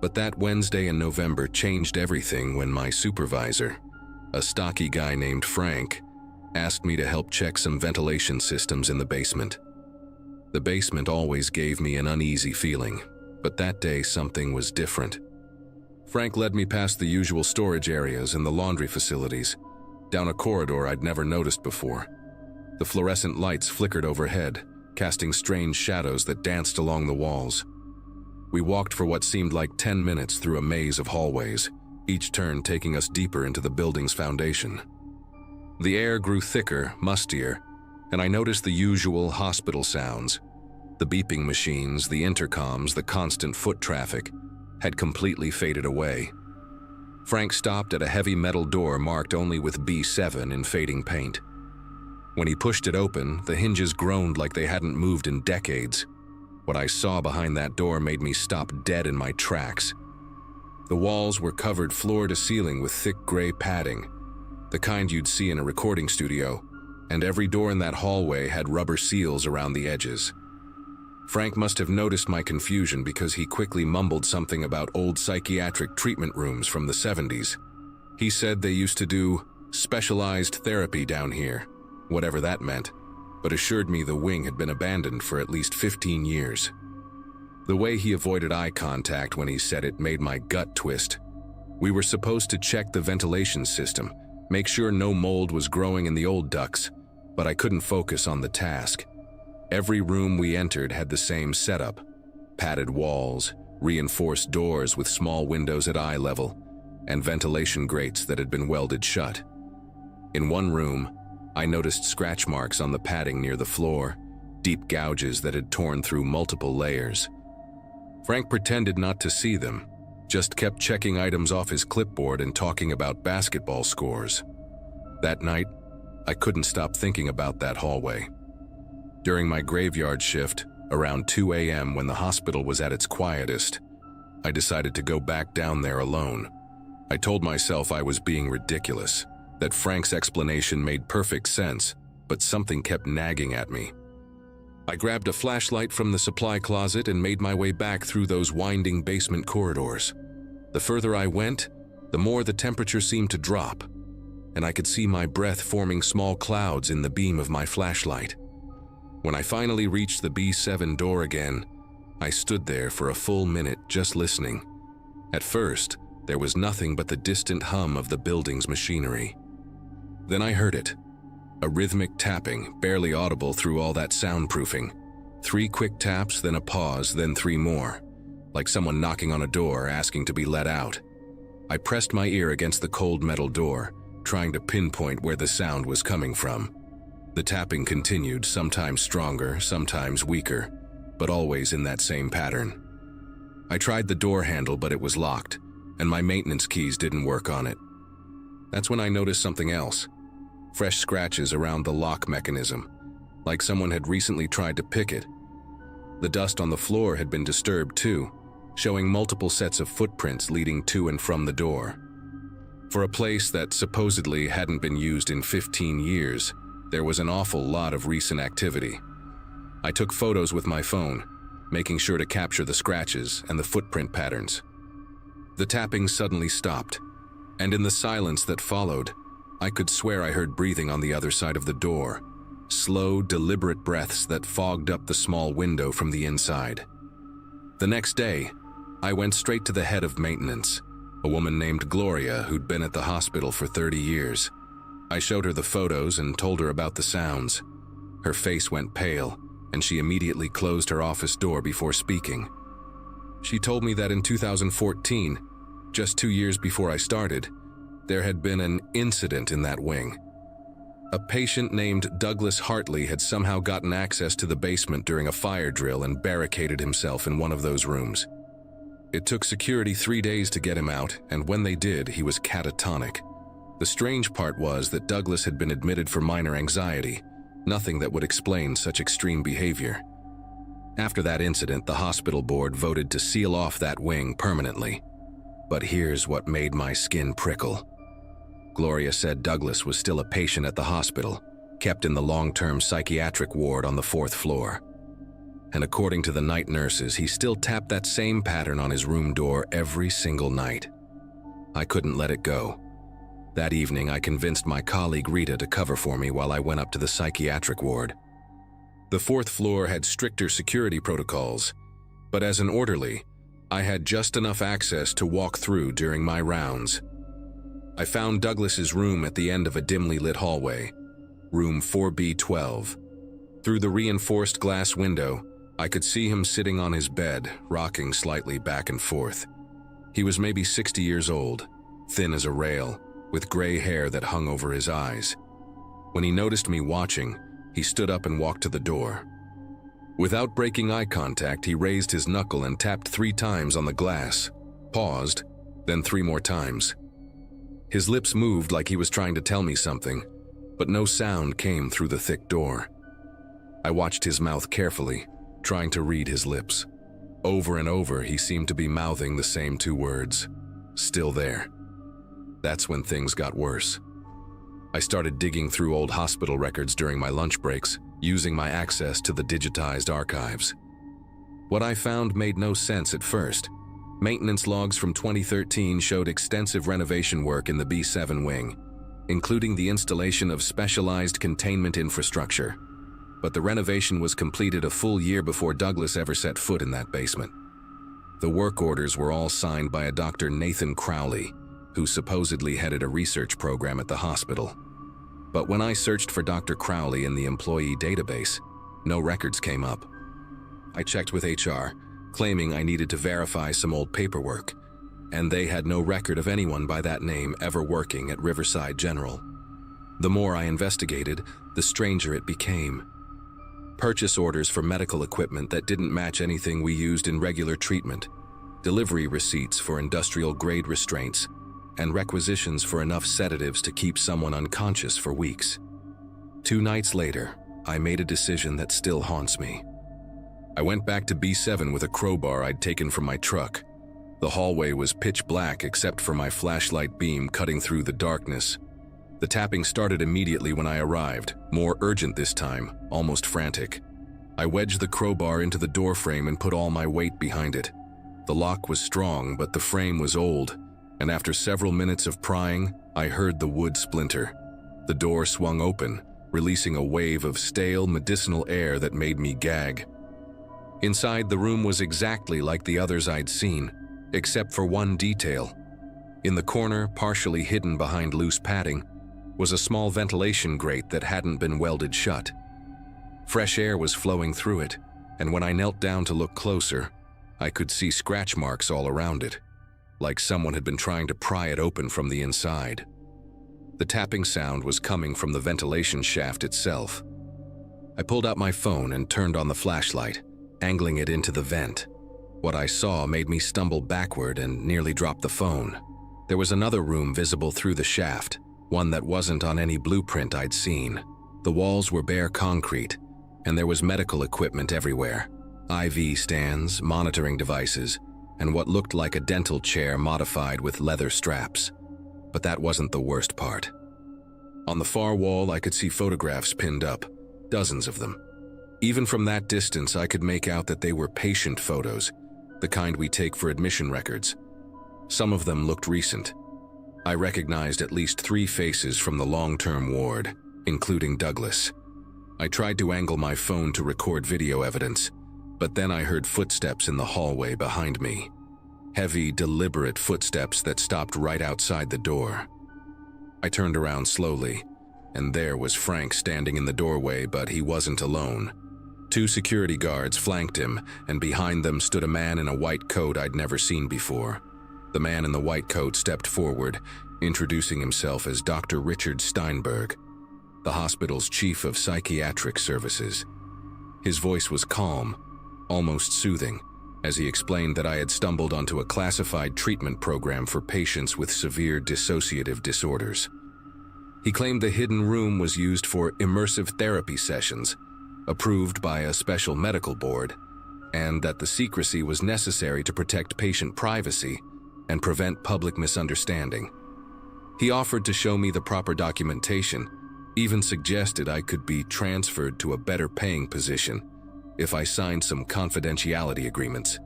But that Wednesday in November changed everything when my supervisor, a stocky guy named Frank, asked me to help check some ventilation systems in the basement. The basement always gave me an uneasy feeling, but that day something was different. Frank led me past the usual storage areas and the laundry facilities, down a corridor I'd never noticed before. The fluorescent lights flickered overhead, casting strange shadows that danced along the walls. We walked for what seemed like 10 minutes through a maze of hallways, each turn taking us deeper into the building's foundation. The air grew thicker, mustier, and I noticed the usual hospital sounds. The beeping machines, the intercoms, the constant foot traffic had completely faded away. Frank stopped at a heavy metal door marked only with B7 in fading paint. When he pushed it open, the hinges groaned like they hadn't moved in decades. What I saw behind that door made me stop dead in my tracks. The walls were covered floor to ceiling with thick gray padding, the kind you'd see in a recording studio, and every door in that hallway had rubber seals around the edges. Frank must have noticed my confusion because he quickly mumbled something about old psychiatric treatment rooms from the 70s. He said they used to do specialized therapy down here, whatever that meant, but assured me the wing had been abandoned for at least 15 years. The way he avoided eye contact when he said it made my gut twist. We were supposed to check the ventilation system, make sure no mold was growing in the old ducts, but I couldn't focus on the task. Every room we entered had the same setup: padded walls, reinforced doors with small windows at eye level, and ventilation grates that had been welded shut. In one room, I noticed scratch marks on the padding near the floor, deep gouges that had torn through multiple layers. Frank pretended not to see them, just kept checking items off his clipboard and talking about basketball scores. That night, I couldn't stop thinking about that hallway. During my graveyard shift, around 2 a.m. when the hospital was at its quietest, I decided to go back down there alone. I told myself I was being ridiculous, that Frank's explanation made perfect sense, but something kept nagging at me. I grabbed a flashlight from the supply closet and made my way back through those winding basement corridors. The further I went, the more the temperature seemed to drop, and I could see my breath forming small clouds in the beam of my flashlight. When I finally reached the B7 door again, I stood there for a full minute just listening. At first, there was nothing but the distant hum of the building's machinery. Then I heard it. A rhythmic tapping, barely audible through all that soundproofing. 3 quick taps, then a pause, then 3 more, like someone knocking on a door asking to be let out. I pressed my ear against the cold metal door, trying to pinpoint where the sound was coming from. The tapping continued, sometimes stronger, sometimes weaker, but always in that same pattern. I tried the door handle, but it was locked, and my maintenance keys didn't work on it. That's when I noticed something else. Fresh scratches around the lock mechanism, like someone had recently tried to pick it. The dust on the floor had been disturbed too, showing multiple sets of footprints leading to and from the door. For a place that supposedly hadn't been used in 15 years, there was an awful lot of recent activity. I took photos with my phone, making sure to capture the scratches and the footprint patterns. The tapping suddenly stopped, and in the silence that followed, I could swear I heard breathing on the other side of the door, slow, deliberate breaths that fogged up the small window from the inside. The next day, I went straight to the head of maintenance, a woman named Gloria who'd been at the hospital for 30 years. I showed her the photos and told her about the sounds. Her face went pale, and she immediately closed her office door before speaking. She told me that in 2014, just 2 years before I started, there had been an incident in that wing. A patient named Douglas Hartley had somehow gotten access to the basement during a fire drill and barricaded himself in one of those rooms. It took security 3 days to get him out, and when they did, he was catatonic. The strange part was that Douglas had been admitted for minor anxiety, nothing that would explain such extreme behavior. After that incident, the hospital board voted to seal off that wing permanently. But here's what made my skin prickle. Gloria said Douglas was still a patient at the hospital, kept in the long-term psychiatric ward on the 4th floor. And according to the night nurses, he still tapped that same pattern on his room door every single night. I couldn't let it go. That evening, I convinced my colleague Rita to cover for me while I went up to the psychiatric ward. The 4th floor had stricter security protocols, but as an orderly, I had just enough access to walk through during my rounds. I found Douglas's room at the end of a dimly lit hallway, room 4B12. Through the reinforced glass window, I could see him sitting on his bed, rocking slightly back and forth. He was maybe 60 years old, thin as a rail, with gray hair that hung over his eyes. When he noticed me watching, he stood up and walked to the door. Without breaking eye contact, he raised his knuckle and tapped 3 times on the glass, paused, then 3 more times. His lips moved like he was trying to tell me something, but no sound came through the thick door. I watched his mouth carefully, trying to read his lips. Over and over, he seemed to be mouthing the same 2 words, "Still there." That's when things got worse. I started digging through old hospital records during my lunch breaks, using my access to the digitized archives. What I found made no sense at first. Maintenance logs from 2013 showed extensive renovation work in the B7 wing, including the installation of specialized containment infrastructure. But the renovation was completed a full year before Douglas ever set foot in that basement. The work orders were all signed by a Dr. Nathan Crowley, who supposedly headed a research program at the hospital. But when I searched for Dr. Crowley in the employee database, no records came up. I checked with HR, claiming I needed to verify some old paperwork, and they had no record of anyone by that name ever working at Riverside General. The more I investigated, the stranger it became. Purchase orders for medical equipment that didn't match anything we used in regular treatment, delivery receipts for industrial-grade restraints, and requisitions for enough sedatives to keep someone unconscious for weeks. 2 nights later, I made a decision that still haunts me. I went back to B7 with a crowbar I'd taken from my truck. The hallway was pitch black except for my flashlight beam cutting through the darkness. The tapping started immediately when I arrived, more urgent this time, almost frantic. I wedged the crowbar into the door frame and put all my weight behind it. The lock was strong, but the frame was old, and after several minutes of prying, I heard the wood splinter. The door swung open, releasing a wave of stale medicinal air that made me gag. Inside, the room was exactly like the others I'd seen, except for one detail. In the corner, partially hidden behind loose padding, was a small ventilation grate that hadn't been welded shut. Fresh air was flowing through it, and when I knelt down to look closer, I could see scratch marks all around it, like someone had been trying to pry it open from the inside. The tapping sound was coming from the ventilation shaft itself. I pulled out my phone and turned on the flashlight, angling it into the vent. What I saw made me stumble backward and nearly drop the phone. There was another room visible through the shaft, one that wasn't on any blueprint I'd seen. The walls were bare concrete, and there was medical equipment everywhere. IV stands, monitoring devices, and what looked like a dental chair modified with leather straps. But that wasn't the worst part. On the far wall, I could see photographs pinned up, dozens of them. Even from that distance, I could make out that they were patient photos, the kind we take for admission records. Some of them looked recent. I recognized at least 3 faces from the long-term ward, including Douglas. I tried to angle my phone to record video evidence, but then I heard footsteps in the hallway behind me. Heavy, deliberate footsteps that stopped right outside the door. I turned around slowly, and there was Frank standing in the doorway, but he wasn't alone. 2 security guards flanked him, and behind them stood a man in a white coat I'd never seen before. The man in the white coat stepped forward, introducing himself as Dr. Richard Steinberg, the hospital's chief of psychiatric services. His voice was calm, almost soothing, as he explained that I had stumbled onto a classified treatment program for patients with severe dissociative disorders. He claimed the hidden room was used for immersive therapy sessions, approved by a special medical board, and that the secrecy was necessary to protect patient privacy and prevent public misunderstanding. He offered to show me the proper documentation, even suggested I could be transferred to a better paying position if I signed some confidentiality agreements.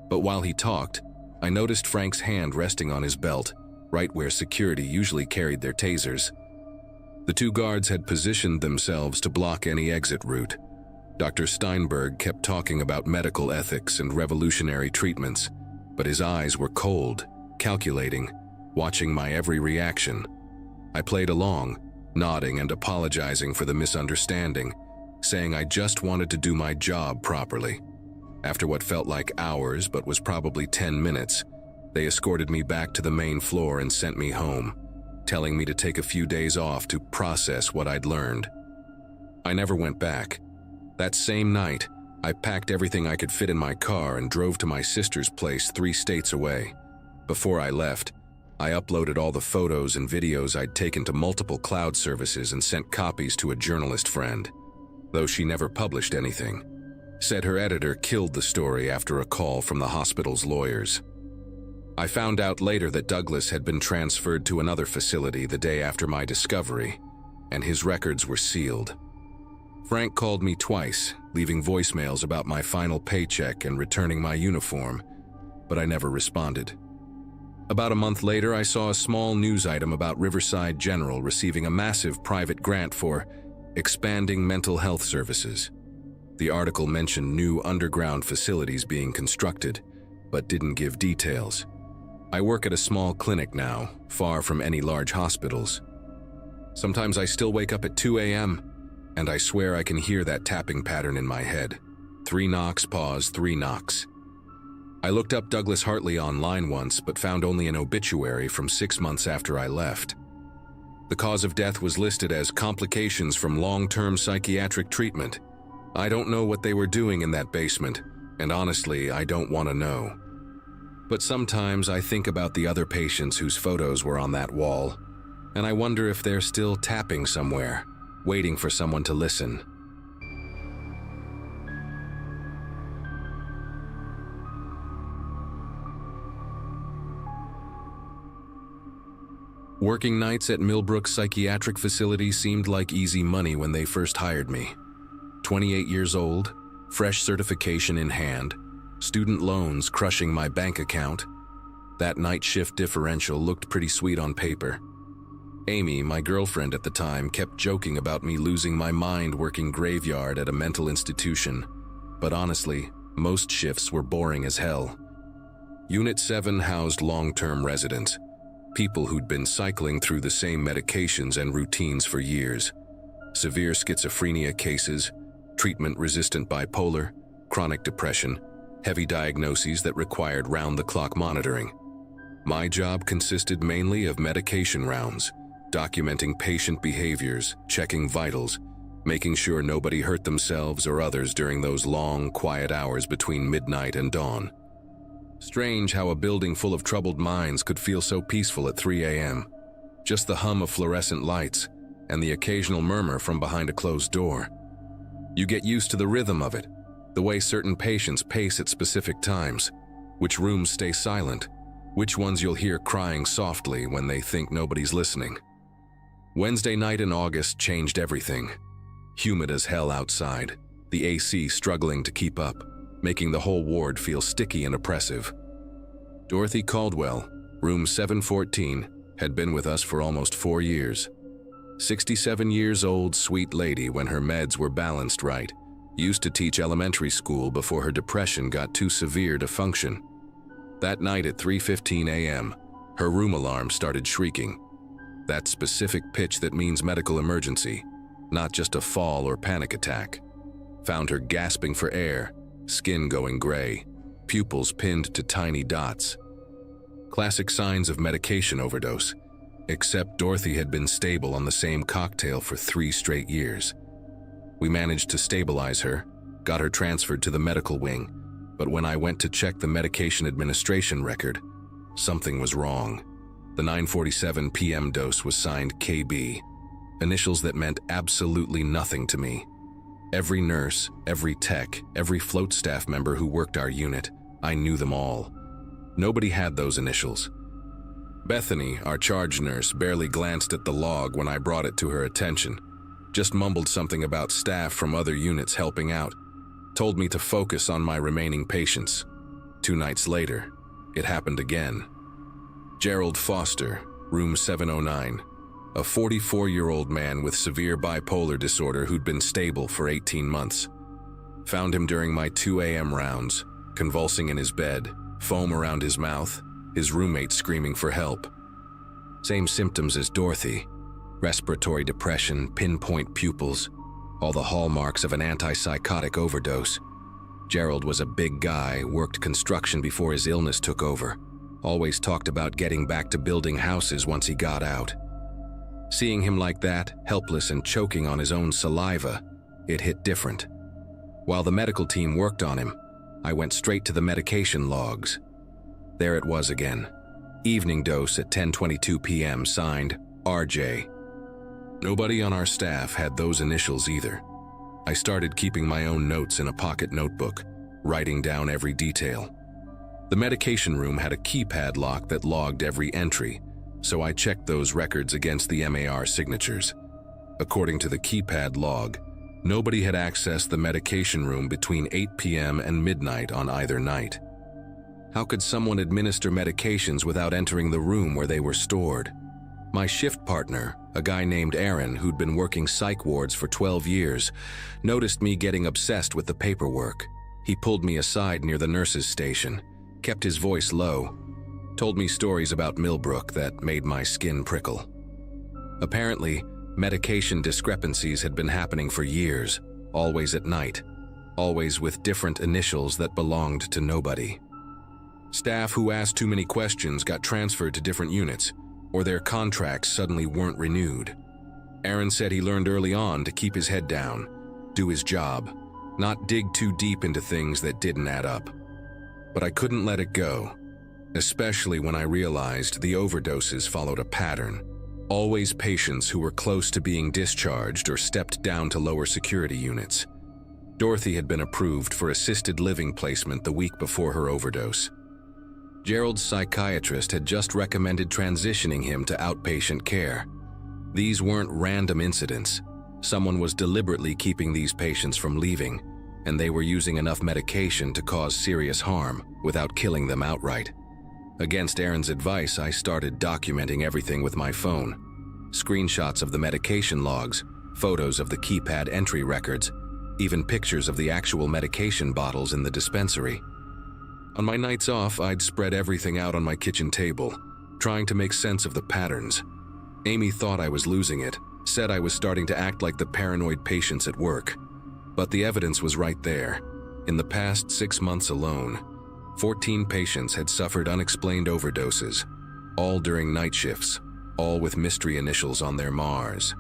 But while he talked, I noticed Frank's hand resting on his belt, right where security usually carried their tasers. The 2 guards had positioned themselves to block any exit route. Dr. Steinberg kept talking about medical ethics and revolutionary treatments, but his eyes were cold, calculating, watching my every reaction. I played along, nodding and apologizing for the misunderstanding, saying I just wanted to do my job properly. After what felt like hours but was probably 10 minutes, they escorted me back to the main floor and sent me home, telling me to take a few days off to process what I'd learned. I never went back. That same night, I packed everything I could fit in my car and drove to my sister's place 3 states away. Before I left, I uploaded all the photos and videos I'd taken to multiple cloud services and sent copies to a journalist friend, though she never published anything. Said her editor killed the story after a call from the hospital's lawyers. I found out later that Douglas had been transferred to another facility the day after my discovery, and his records were sealed. Frank called me twice, leaving voicemails about my final paycheck and returning my uniform, but I never responded. About a month later, I saw a small news item about Riverside General receiving a massive private grant for expanding mental health services. The article mentioned new underground facilities being constructed, but didn't give details. I work at a small clinic now, far from any large hospitals. Sometimes I still wake up at 2 a.m., and I swear I can hear that tapping pattern in my head. 3 knocks, pause, 3 knocks. I looked up Douglas Hartley online once, but found only an obituary from 6 months after I left. The cause of death was listed as complications from long-term psychiatric treatment. I don't know what they were doing in that basement, and honestly, I don't want to know. But sometimes I think about the other patients whose photos were on that wall, and I wonder if they're still tapping somewhere, waiting for someone to listen. Working nights at Millbrook Psychiatric Facility seemed like easy money when they first hired me. 28 years old, Fresh certification in hand, student loans crushing my bank account. That night shift differential looked pretty sweet on paper. Amy, my girlfriend at the time, kept joking about me losing my mind working graveyard at a mental institution. But honestly, most shifts were boring as hell. Unit 7 housed long-term residents, people who'd been cycling through the same medications and routines for years. Severe schizophrenia cases, treatment-resistant bipolar, chronic depression, heavy diagnoses that required round-the-clock monitoring. My job consisted mainly of medication rounds, documenting patient behaviors, checking vitals, making sure nobody hurt themselves or others during those long, quiet hours between midnight and dawn. Strange how a building full of troubled minds could feel so peaceful at 3 a.m. Just the hum of fluorescent lights and the occasional murmur from behind a closed door. You get used to the rhythm of it, the way certain patients pace at specific times, which rooms stay silent, which ones you'll hear crying softly when they think nobody's listening. Wednesday night in August changed everything. Humid as hell outside, the AC struggling to keep up, making the whole ward feel sticky and oppressive. Dorothy Caldwell, room 714, had been with us for almost 4 years. 67 years old, sweet lady when her meds were balanced right, used to teach elementary school before her depression got too severe to function. That night at 3:15 a.m., her room alarm started shrieking. That specific pitch that means medical emergency, not just a fall or panic attack. Found her gasping for air, skin going gray, pupils pinned to tiny dots. Classic signs of medication overdose, except Dorothy had been stable on the same cocktail for 3 straight years. We managed to stabilize her, got her transferred to the medical wing, but when I went to check the medication administration record, something was wrong. The 9:47 p.m. dose was signed KB, initials that meant absolutely nothing to me. Every nurse, every tech, every float staff member who worked our unit, I knew them all. Nobody had those initials. Bethany, our charge nurse, barely glanced at the log when I brought it to her attention, just mumbled something about staff from other units helping out, told me to focus on my remaining patients. 2 nights later, it happened again. Gerald Foster, room 709, a 44-year-old man with severe bipolar disorder who'd been stable for 18 months. Found him during my 2 a.m. rounds, convulsing in his bed, foam around his mouth, his roommate screaming for help. Same symptoms as Dorothy: respiratory depression, pinpoint pupils, all the hallmarks of an antipsychotic overdose. Gerald was a big guy, worked construction before his illness took over. Always talked about getting back to building houses once he got out. Seeing him like that, helpless and choking on his own saliva, it hit different. While the medical team worked on him, I went straight to the medication logs. There it was again. Evening dose at 10:22 p.m. signed RJ. Nobody on our staff had those initials either. I started keeping my own notes in a pocket notebook, writing down every detail. The medication room had a keypad lock that logged every entry, so I checked those records against the MAR signatures. According to the keypad log, nobody had accessed the medication room between 8 p.m. and midnight on either night. How could someone administer medications without entering the room where they were stored? My shift partner, a guy named Aaron who'd been working psych wards for 12 years, noticed me getting obsessed with the paperwork. He pulled me aside near the nurses' station, kept his voice low, told me stories about Millbrook that made my skin prickle. Apparently, medication discrepancies had been happening for years, always at night, always with different initials that belonged to nobody. Staff who asked too many questions got transferred to different units, or their contracts suddenly weren't renewed. Aaron said he learned early on to keep his head down, do his job, not dig too deep into things that didn't add up. But I couldn't let it go, especially when I realized the overdoses followed a pattern. Always patients who were close to being discharged or stepped down to lower security units. Dorothy had been approved for assisted living placement the week before her overdose. Gerald's psychiatrist had just recommended transitioning him to outpatient care. These weren't random incidents. Someone was deliberately keeping these patients from leaving, and they were using enough medication to cause serious harm without killing them outright. Against Aaron's advice, I started documenting everything with my phone. Screenshots of the medication logs, photos of the keypad entry records, even pictures of the actual medication bottles in the dispensary. On my nights off, I'd spread everything out on my kitchen table, trying to make sense of the patterns. Amy thought I was losing it, said I was starting to act like the paranoid patients at work. But the evidence was right there. In the past 6 months alone, 14 patients had suffered unexplained overdoses, all during night shifts, all with mystery initials on their MARs.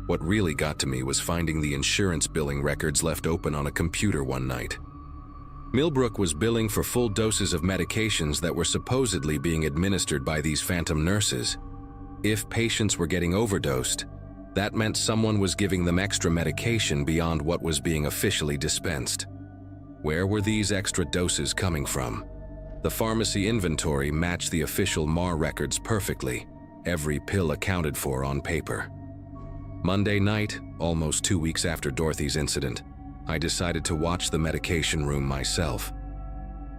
What really got to me was finding the insurance billing records left open on a computer one night. Millbrook was billing for full doses of medications that were supposedly being administered by these phantom nurses. If patients were getting overdosed, that meant someone was giving them extra medication beyond what was being officially dispensed. Where were these extra doses coming from? The pharmacy inventory matched the official MAR records perfectly, every pill accounted for on paper. Monday night, almost 2 weeks after Dorothy's incident, I decided to watch the medication room myself.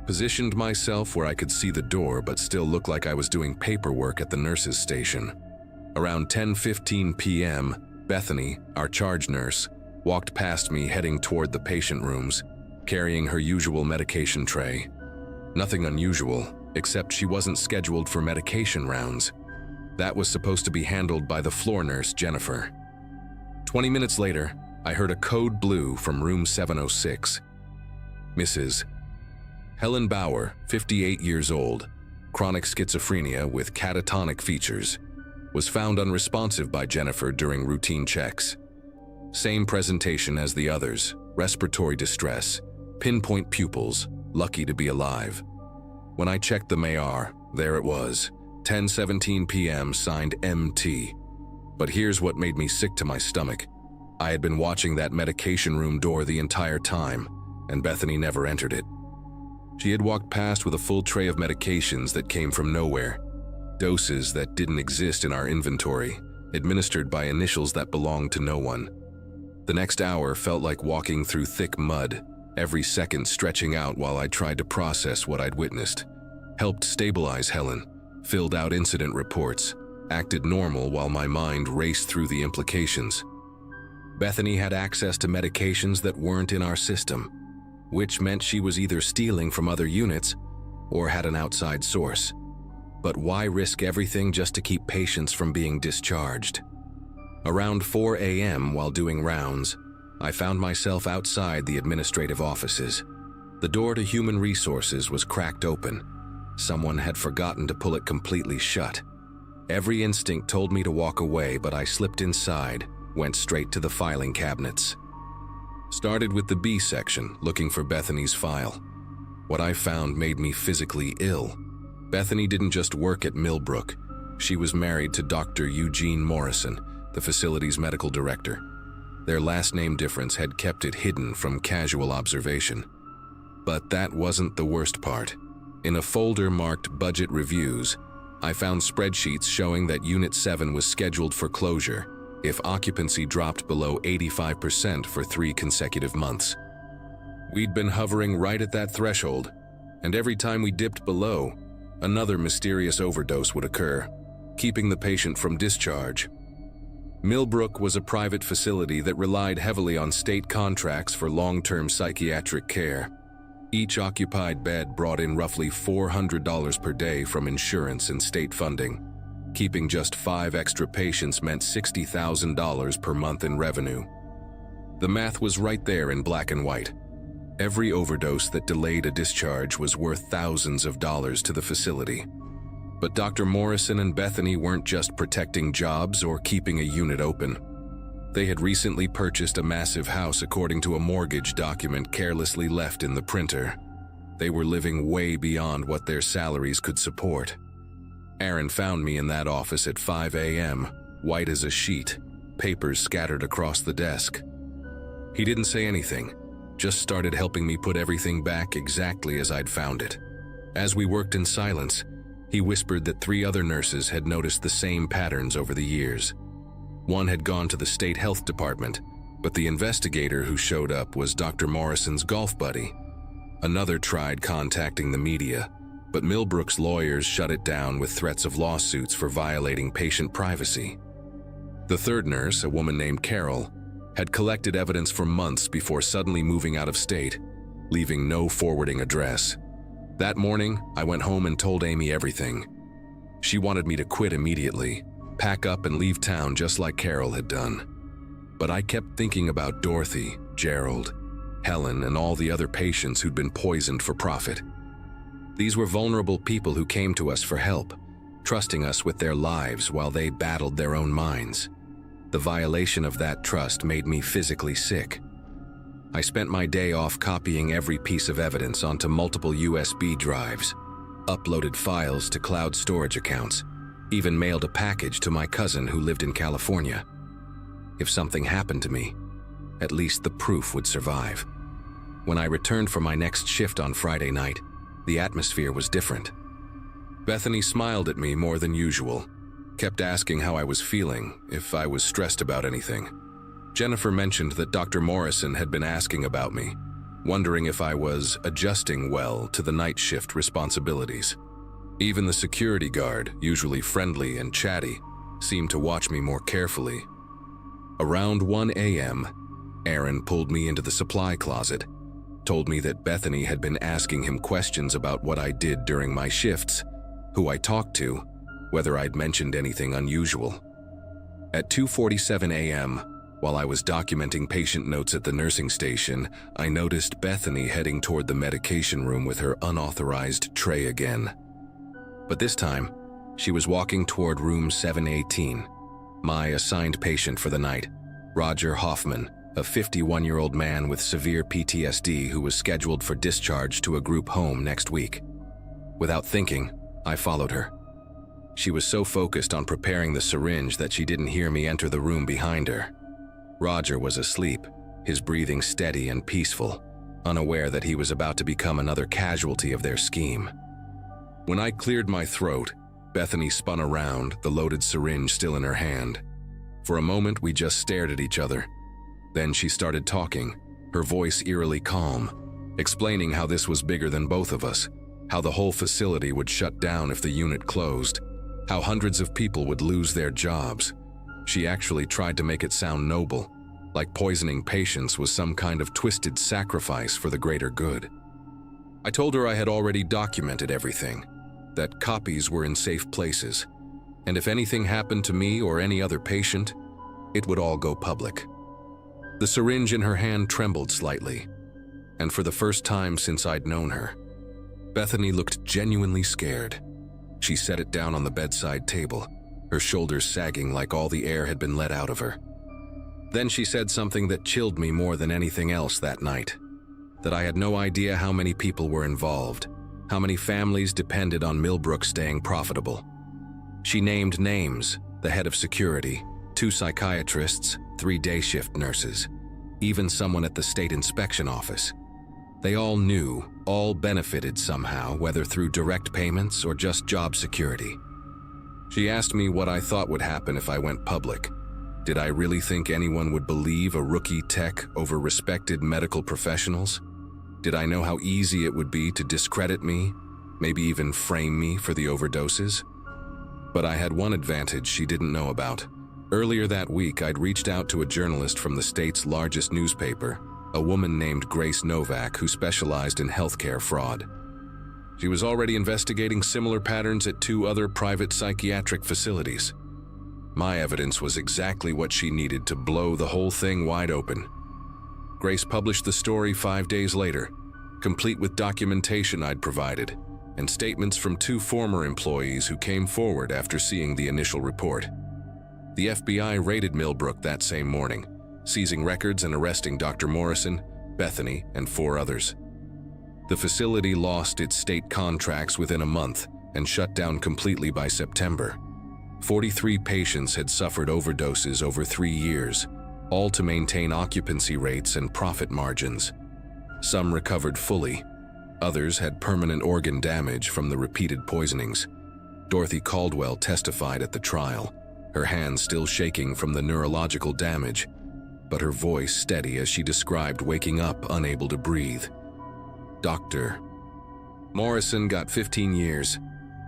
Positioned myself where I could see the door but still look like I was doing paperwork at the nurse's station. Around 10:15 p.m., Bethany, our charge nurse, walked past me heading toward the patient rooms, carrying her usual medication tray. Nothing unusual, except she wasn't scheduled for medication rounds. That was supposed to be handled by the floor nurse, Jennifer. 20 minutes later, I heard a code blue from room 706. Mrs. Helen Bauer, 58 years old, chronic schizophrenia with catatonic features, was found unresponsive by Jennifer during routine checks. Same presentation as the others, respiratory distress, pinpoint pupils, lucky to be alive. When I checked the MAR, there it was, 10:17 p.m., signed MT. But here's what made me sick to my stomach. I had been watching that medication room door the entire time, and Bethany never entered it. She had walked past with a full tray of medications that came from nowhere, doses that didn't exist in our inventory, administered by initials that belonged to no one. The next hour felt like walking through thick mud, every second stretching out while I tried to process what I'd witnessed, helped stabilize Helen, filled out incident reports, acted normal while my mind raced through the implications. Bethany had access to medications that weren't in our system, which meant she was either stealing from other units or had an outside source. But why risk everything just to keep patients from being discharged? Around 4 a.m. while doing rounds, I found myself outside the administrative offices. The door to human resources was cracked open. Someone had forgotten to pull it completely shut. Every instinct told me to walk away, but I slipped inside, went straight to the filing cabinets. Started with the B section, looking for Bethany's file. What I found made me physically ill. Bethany didn't just work at Millbrook. She was married to Dr. Eugene Morrison, the facility's medical director. Their last name difference had kept it hidden from casual observation. But that wasn't the worst part. In a folder marked Budget Reviews, I found spreadsheets showing that Unit 7 was scheduled for closure if occupancy dropped below 85% for 3 consecutive months. We'd been hovering right at that threshold, and every time we dipped below, another mysterious overdose would occur, keeping the patient from discharge. Millbrook was a private facility that relied heavily on state contracts for long-term psychiatric care. Each occupied bed brought in roughly $400 per day from insurance and state funding. Keeping just 5 extra patients meant $60,000 per month in revenue. The math was right there in black and white. Every overdose that delayed a discharge was worth thousands of dollars to the facility. But Dr. Morrison and Bethany weren't just protecting jobs or keeping a unit open. They had recently purchased a massive house according to a mortgage document carelessly left in the printer. They were living way beyond what their salaries could support. Aaron found me in that office at 5 a.m., white as a sheet, papers scattered across the desk. He didn't say anything, just started helping me put everything back exactly as I'd found it. As we worked in silence, he whispered that 3 other nurses had noticed the same patterns over the years. One had gone to the state health department, But the investigator who showed up was Dr. Morrison's golf buddy. Another tried contacting the media, but Millbrook's lawyers shut it down with threats of lawsuits for violating patient privacy. The third nurse, a woman named Carol, had collected evidence for months before suddenly moving out of state, leaving no forwarding address. That morning, I went home and told Amy everything. She wanted me to quit immediately, pack up and leave town just like Carol had done. But I kept thinking about Dorothy, Gerald, Helen, and all the other patients who'd been poisoned for profit. These were vulnerable people who came to us for help, trusting us with their lives while they battled their own minds. The violation of that trust made me physically sick. I spent my day off copying every piece of evidence onto multiple USB drives, uploaded files to cloud storage accounts, even mailed a package to my cousin who lived in California. If something happened to me, at least the proof would survive. When I returned for my next shift on Friday night, the atmosphere was different. Bethany smiled at me more than usual, kept asking how I was feeling, if I was stressed about anything. Jennifer mentioned that Dr. Morrison had been asking about me, wondering if I was adjusting well to the night shift responsibilities. Even the security guard, usually friendly and chatty, seemed to watch me more carefully. Around 1 a.m., Aaron pulled me into the supply closet, told me that Bethany had been asking him questions about what I did during my shifts, who I talked to, whether I'd mentioned anything unusual. At 2:47 a.m., while I was documenting patient notes at the nursing station, I noticed Bethany heading toward the medication room with her unauthorized tray again. But this time, she was walking toward room 718. My assigned patient for the night, Roger Hoffman, a 51-year-old man with severe PTSD who was scheduled for discharge to a group home next week. Without thinking, I followed her. She was so focused on preparing the syringe that she didn't hear me enter the room behind her. Roger was asleep, his breathing steady and peaceful, unaware that he was about to become another casualty of their scheme. When I cleared my throat, Bethany spun around, the loaded syringe still in her hand. For a moment, we just stared at each other. Then she started talking, her voice eerily calm, explaining how this was bigger than both of us, how the whole facility would shut down if the unit closed, how hundreds of people would lose their jobs. She actually tried to make it sound noble, like poisoning patients was some kind of twisted sacrifice for the greater good. I told her I had already documented everything, that copies were in safe places, and if anything happened to me or any other patient, it would all go public. The syringe in her hand trembled slightly, and for the first time since I'd known her, Bethany looked genuinely scared. She set it down on the bedside table, her shoulders sagging like all the air had been let out of her. Then she said something that chilled me more than anything else that night, that I had no idea how many people were involved, how many families depended on Millbrook staying profitable. She named names, the head of security, 2 psychiatrists, 3 day shift nurses, even someone at the state inspection office. They all knew, all benefited somehow, whether through direct payments or just job security. She asked me what I thought would happen if I went public. Did I really think anyone would believe a rookie tech over respected medical professionals? Did I know how easy it would be to discredit me, maybe even frame me for the overdoses? But I had one advantage she didn't know about. Earlier that week, I'd reached out to a journalist from the state's largest newspaper, a woman named Grace Novak who specialized in healthcare fraud. She was already investigating similar patterns at 2 other private psychiatric facilities. My evidence was exactly what she needed to blow the whole thing wide open. Grace published the story 5 days later, complete with documentation I'd provided, and statements from 2 former employees who came forward after seeing the initial report. The FBI raided Millbrook that same morning, seizing records and arresting Dr. Morrison, Bethany, and 4 others. The facility lost its state contracts within a month and shut down completely by September. 43 patients had suffered overdoses over 3 years, all to maintain occupancy rates and profit margins. Some recovered fully. Others had permanent organ damage from the repeated poisonings. Dorothy Caldwell testified at the trial, her hands still shaking from the neurological damage, but her voice steady as she described waking up unable to breathe. Dr. Morrison got 15 years,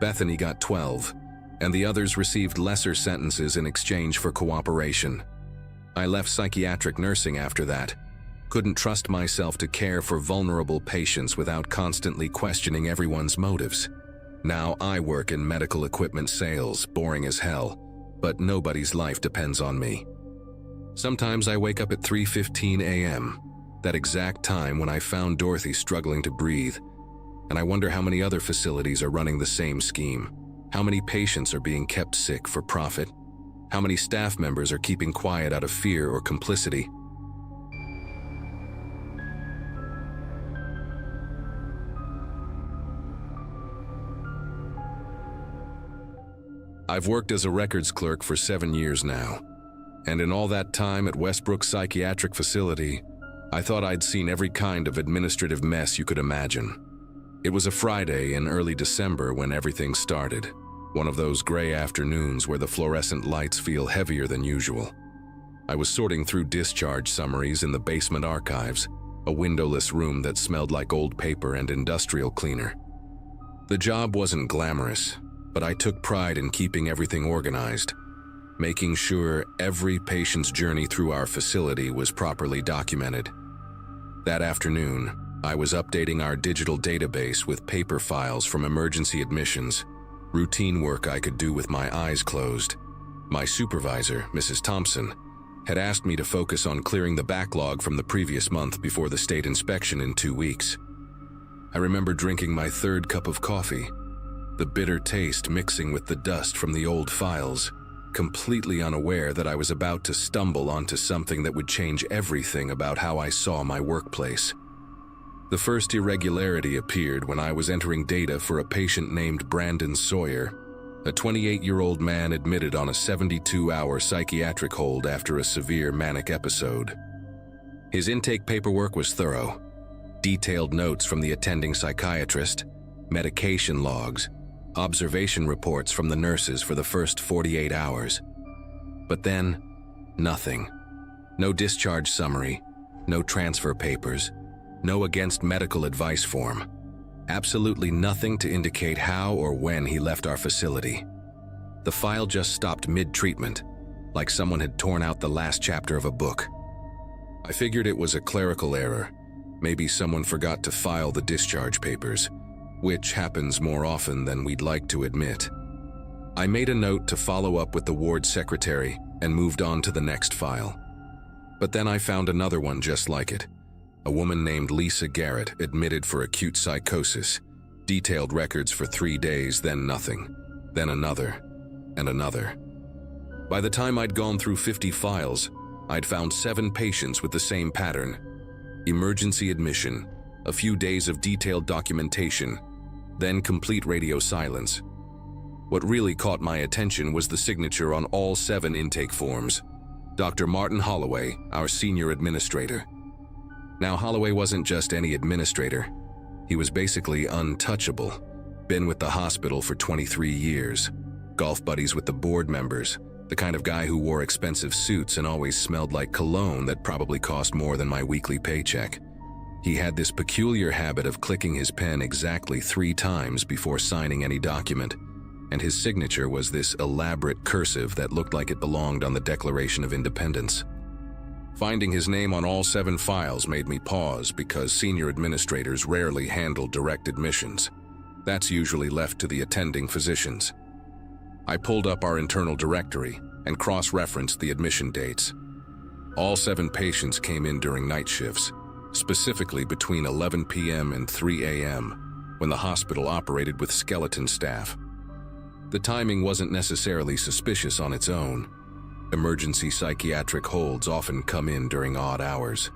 Bethany got 12, and the others received lesser sentences in exchange for cooperation. I left psychiatric nursing after that. Couldn't trust myself to care for vulnerable patients without constantly questioning everyone's motives. Now I work in medical equipment sales, boring as hell, but nobody's life depends on me. Sometimes I wake up at 3:15 a.m., that exact time when I found Dorothy struggling to breathe, and I wonder how many other facilities are running the same scheme. How many patients are being kept sick for profit? How many staff members are keeping quiet out of fear or complicity? I've worked as a records clerk for 7 years now, and in all that time at Westbrook Psychiatric Facility, I thought I'd seen every kind of administrative mess you could imagine. It was a Friday in early December when everything started, one of those gray afternoons where the fluorescent lights feel heavier than usual. I was sorting through discharge summaries in the basement archives, a windowless room that smelled like old paper and industrial cleaner. The job wasn't glamorous, but I took pride in keeping everything organized, making sure every patient's journey through our facility was properly documented. That afternoon, I was updating our digital database with paper files from emergency admissions, routine work I could do with my eyes closed. My supervisor, Mrs. Thompson, had asked me to focus on clearing the backlog from the previous month before the state inspection in 2 weeks. I remember drinking my third cup of coffee, the bitter taste mixing with the dust from the old files, completely unaware that I was about to stumble onto something that would change everything about how I saw my workplace. The first irregularity appeared when I was entering data for a patient named Brandon Sawyer, a 28-year-old man admitted on a 72-hour psychiatric hold after a severe manic episode. His intake paperwork was thorough. Detailed notes from the attending psychiatrist, medication logs, observation reports from the nurses for the first 48 hours. But then, nothing. No discharge summary, no transfer papers, no against medical advice form. Absolutely nothing to indicate how or when he left our facility. The file just stopped mid-treatment, like someone had torn out the last chapter of a book. I figured it was a clerical error. Maybe someone forgot to file the discharge papers, which happens more often than we'd like to admit. I made a note to follow up with the ward secretary and moved on to the next file. But then I found another one just like it. A woman named Lisa Garrett admitted for acute psychosis, detailed records for 3 days, then nothing, then another, and another. By the time I'd gone through 50 files, I'd found 7 patients with the same pattern: emergency admission, a few days of detailed documentation, then complete radio silence. What really caught my attention was the signature on all 7 intake forms: Dr. Martin Holloway, our senior administrator. Now, Holloway wasn't just any administrator. He was basically untouchable. Been with the hospital for 23 years. Golf buddies with the board members. The kind of guy who wore expensive suits and always smelled like cologne that probably cost more than my weekly paycheck. He had this peculiar habit of clicking his pen exactly 3 times before signing any document, and his signature was this elaborate cursive that looked like it belonged on the Declaration of Independence. Finding his name on all 7 files made me pause because senior administrators rarely handle direct admissions. That's usually left to the attending physicians. I pulled up our internal directory and cross-referenced the admission dates. All 7 patients came in during night shifts, specifically between 11 p.m. and 3 a.m., when the hospital operated with skeleton staff. The timing wasn't necessarily suspicious on its own. Emergency psychiatric holds often come in during odd hours.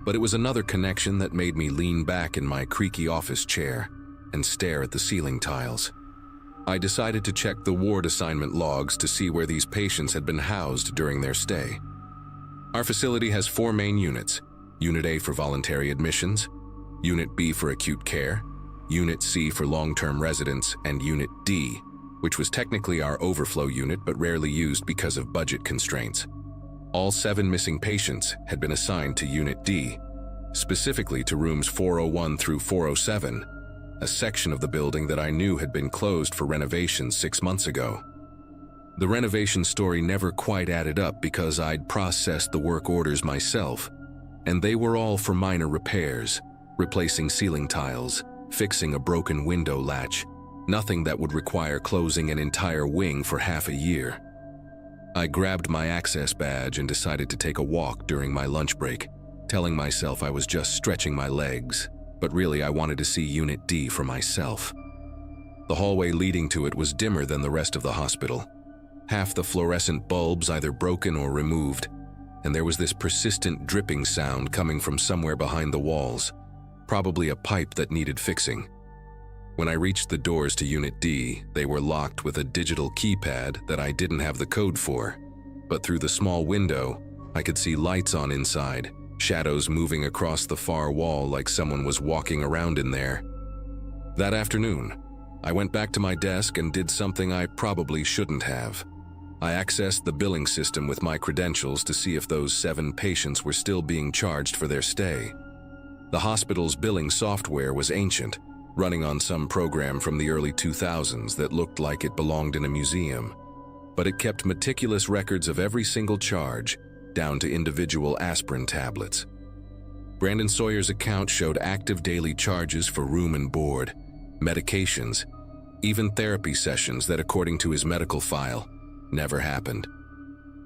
But it was another connection that made me lean back in my creaky office chair and stare at the ceiling tiles. I decided to check the ward assignment logs to see where these patients had been housed during their stay. Our facility has 4 main units: Unit A for voluntary admissions, Unit B for acute care, Unit C for long-term residents, and Unit D, which was technically our overflow unit but rarely used because of budget constraints. All 7 missing patients had been assigned to Unit D, specifically to rooms 401 through 407, a section of the building that I knew had been closed for renovations 6 months ago. The renovation story never quite added up because I'd processed the work orders myself, and they were all for minor repairs, replacing ceiling tiles, fixing a broken window latch, nothing that would require closing an entire wing for half a year. I grabbed my access badge and decided to take a walk during my lunch break, telling myself I was just stretching my legs, but really I wanted to see Unit D for myself. The hallway leading to it was dimmer than the rest of the hospital. Half the fluorescent bulbs either broken or removed, and there was this persistent dripping sound coming from somewhere behind the walls, probably a pipe that needed fixing. When I reached the doors to Unit D, they were locked with a digital keypad that I didn't have the code for, but through the small window, I could see lights on inside, shadows moving across the far wall like someone was walking around in there. That afternoon, I went back to my desk and did something I probably shouldn't have. I accessed the billing system with my credentials to see if those 7 patients were still being charged for their stay. The hospital's billing software was ancient, running on some program from the early 2000s that looked like it belonged in a museum, but it kept meticulous records of every single charge, down to individual aspirin tablets. Brandon Sawyer's account showed active daily charges for room and board, medications, even therapy sessions that, according to his medical file, never happened.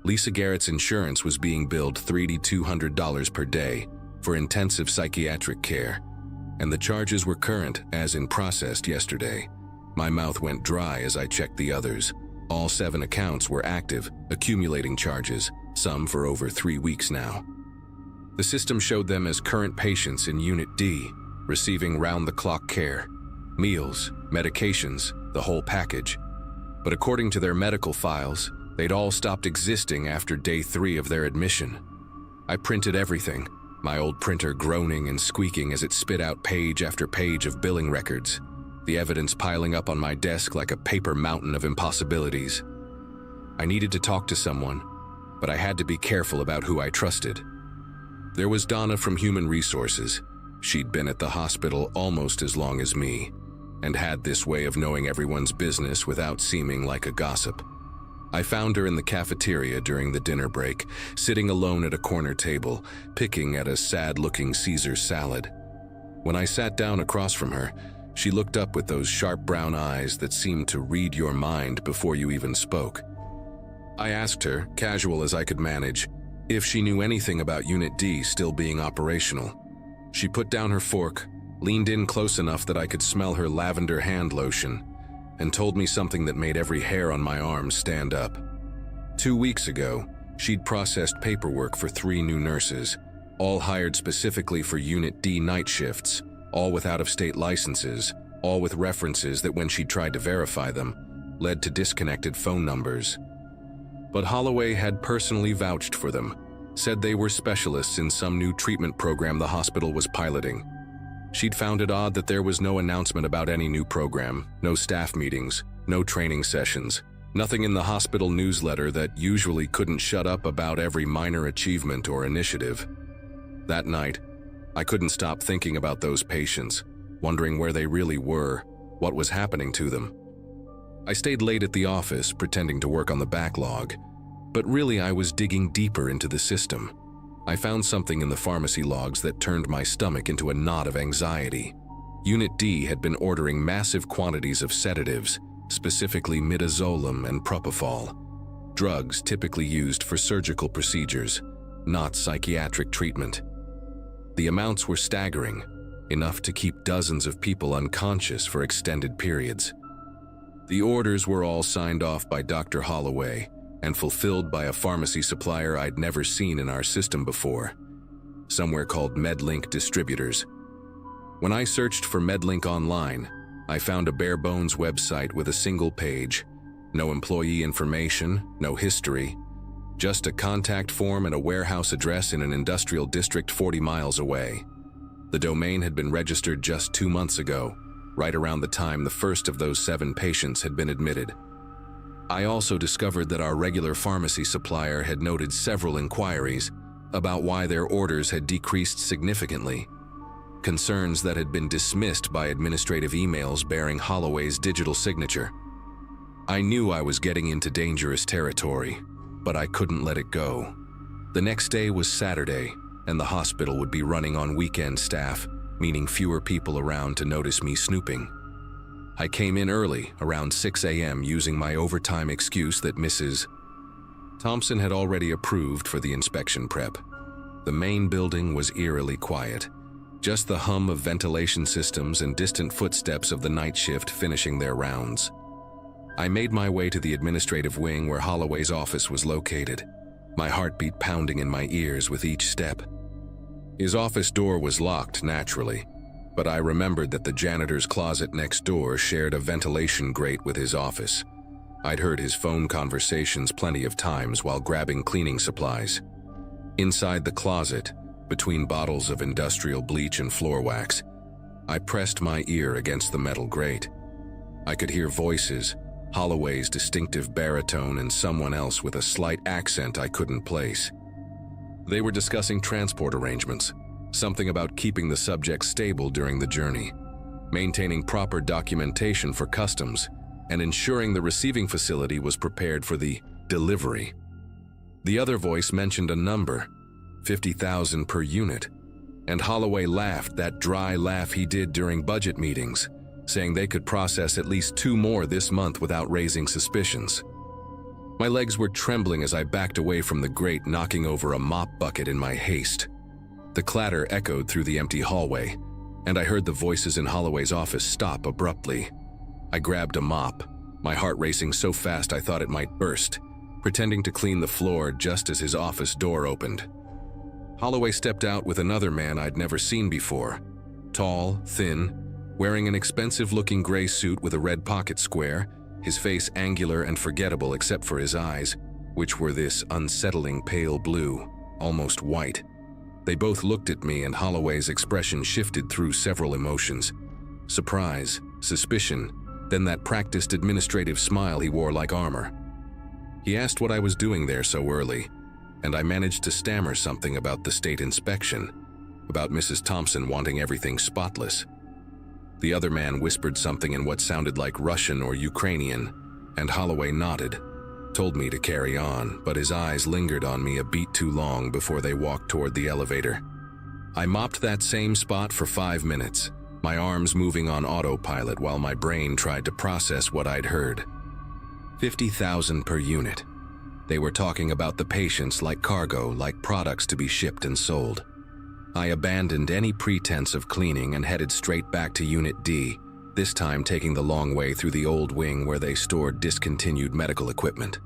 Lisa Garrett's insurance was being billed $3,200 per day for intensive psychiatric care, and the charges were current as in processed yesterday. My mouth went dry as I checked the others. All 7 accounts were active, accumulating charges, some for over 3 weeks now. The system showed them as current patients in Unit D, receiving round-the-clock care, meals, medications, the whole package. But according to their medical files, they'd all stopped existing after day 3 of their admission. I printed everything, my old printer groaning and squeaking as it spit out page after page of billing records, the evidence piling up on my desk like a paper mountain of impossibilities. I needed to talk to someone, but I had to be careful about who I trusted. There was Donna from Human Resources. She'd been at the hospital almost as long as me, and had this way of knowing everyone's business without seeming like a gossip. I found her in the cafeteria during the dinner break, sitting alone at a corner table, picking at a sad-looking Caesar salad. When I sat down across from her, she looked up with those sharp brown eyes that seemed to read your mind before you even spoke. I asked her, casual as I could manage, if she knew anything about Unit D still being operational. She put down her fork, leaned in close enough that I could smell her lavender hand lotion, and told me something that made every hair on my arm stand up. 2 weeks ago, she'd processed paperwork for 3 new nurses, all hired specifically for Unit D night shifts, all with out-of-state licenses, all with references that when she tried to verify them, led to disconnected phone numbers. But Holloway had personally vouched for them, said they were specialists in some new treatment program the hospital was piloting. She'd found it odd that there was no announcement about any new program, no staff meetings, no training sessions, nothing in the hospital newsletter that usually couldn't shut up about every minor achievement or initiative. That night, I couldn't stop thinking about those patients, wondering where they really were, what was happening to them. I stayed late at the office, pretending to work on the backlog, but really I was digging deeper into the system. I found something in the pharmacy logs that turned my stomach into a knot of anxiety. Unit D had been ordering massive quantities of sedatives, specifically midazolam and propofol, drugs typically used for surgical procedures, not psychiatric treatment. The amounts were staggering, enough to keep dozens of people unconscious for extended periods. The orders were all signed off by Dr. Holloway and fulfilled by a pharmacy supplier I'd never seen in our system before, somewhere called MedLink Distributors. When I searched for MedLink online, I found a bare-bones website with a single page, no employee information, no history, just a contact form and a warehouse address in an industrial district 40 miles away. The domain had been registered just 2 months ago, right around the time the first of those 7 patients had been admitted. I also discovered that our regular pharmacy supplier had noted several inquiries about why their orders had decreased significantly, concerns that had been dismissed by administrative emails bearing Holloway's digital signature. I knew I was getting into dangerous territory, but I couldn't let it go. The next day was Saturday, and the hospital would be running on weekend staff, meaning fewer people around to notice me snooping. I came in early, around 6 a.m., using my overtime excuse that Mrs. Thompson had already approved for the inspection prep. The main building was eerily quiet, just the hum of ventilation systems and distant footsteps of the night shift finishing their rounds. I made my way to the administrative wing where Holloway's office was located, my heartbeat pounding in my ears with each step. His office door was locked, naturally, but I remembered that the janitor's closet next door shared a ventilation grate with his office. I'd heard his phone conversations plenty of times while grabbing cleaning supplies. Inside the closet, between bottles of industrial bleach and floor wax, I pressed my ear against the metal grate. I could hear voices, Holloway's distinctive baritone and someone else with a slight accent I couldn't place. They were discussing transport arrangements, something about keeping the subject stable during the journey, maintaining proper documentation for customs, and ensuring the receiving facility was prepared for the delivery. The other voice mentioned a number, 50,000 per unit, and Holloway laughed, that dry laugh he did during budget meetings, saying they could process at least 2 more this month without raising suspicions. My legs were trembling as I backed away from the grate, knocking over a mop bucket in my haste. The clatter echoed through the empty hallway, and I heard the voices in Holloway's office stop abruptly. I grabbed a mop, my heart racing so fast I thought it might burst, pretending to clean the floor just as his office door opened. Holloway stepped out with another man I'd never seen before. Tall, thin, wearing an expensive-looking gray suit with a red pocket square, his face angular and forgettable except for his eyes, which were this unsettling pale blue, almost white. They both looked at me, and Holloway's expression shifted through several emotions. Surprise, suspicion, then that practiced administrative smile he wore like armor. He asked what I was doing there so early, and I managed to stammer something about the state inspection, about Mrs. Thompson wanting everything spotless. The other man whispered something in what sounded like Russian or Ukrainian, and Holloway nodded, told me to carry on, but his eyes lingered on me a beat too long before they walked toward the elevator. I mopped that same spot for 5 minutes, my arms moving on autopilot while my brain tried to process what I'd heard. 50,000 per unit. They were talking about the patients like cargo, like products to be shipped and sold. I abandoned any pretense of cleaning and headed straight back to Unit D, this time taking the long way through the old wing where they stored discontinued medical equipment.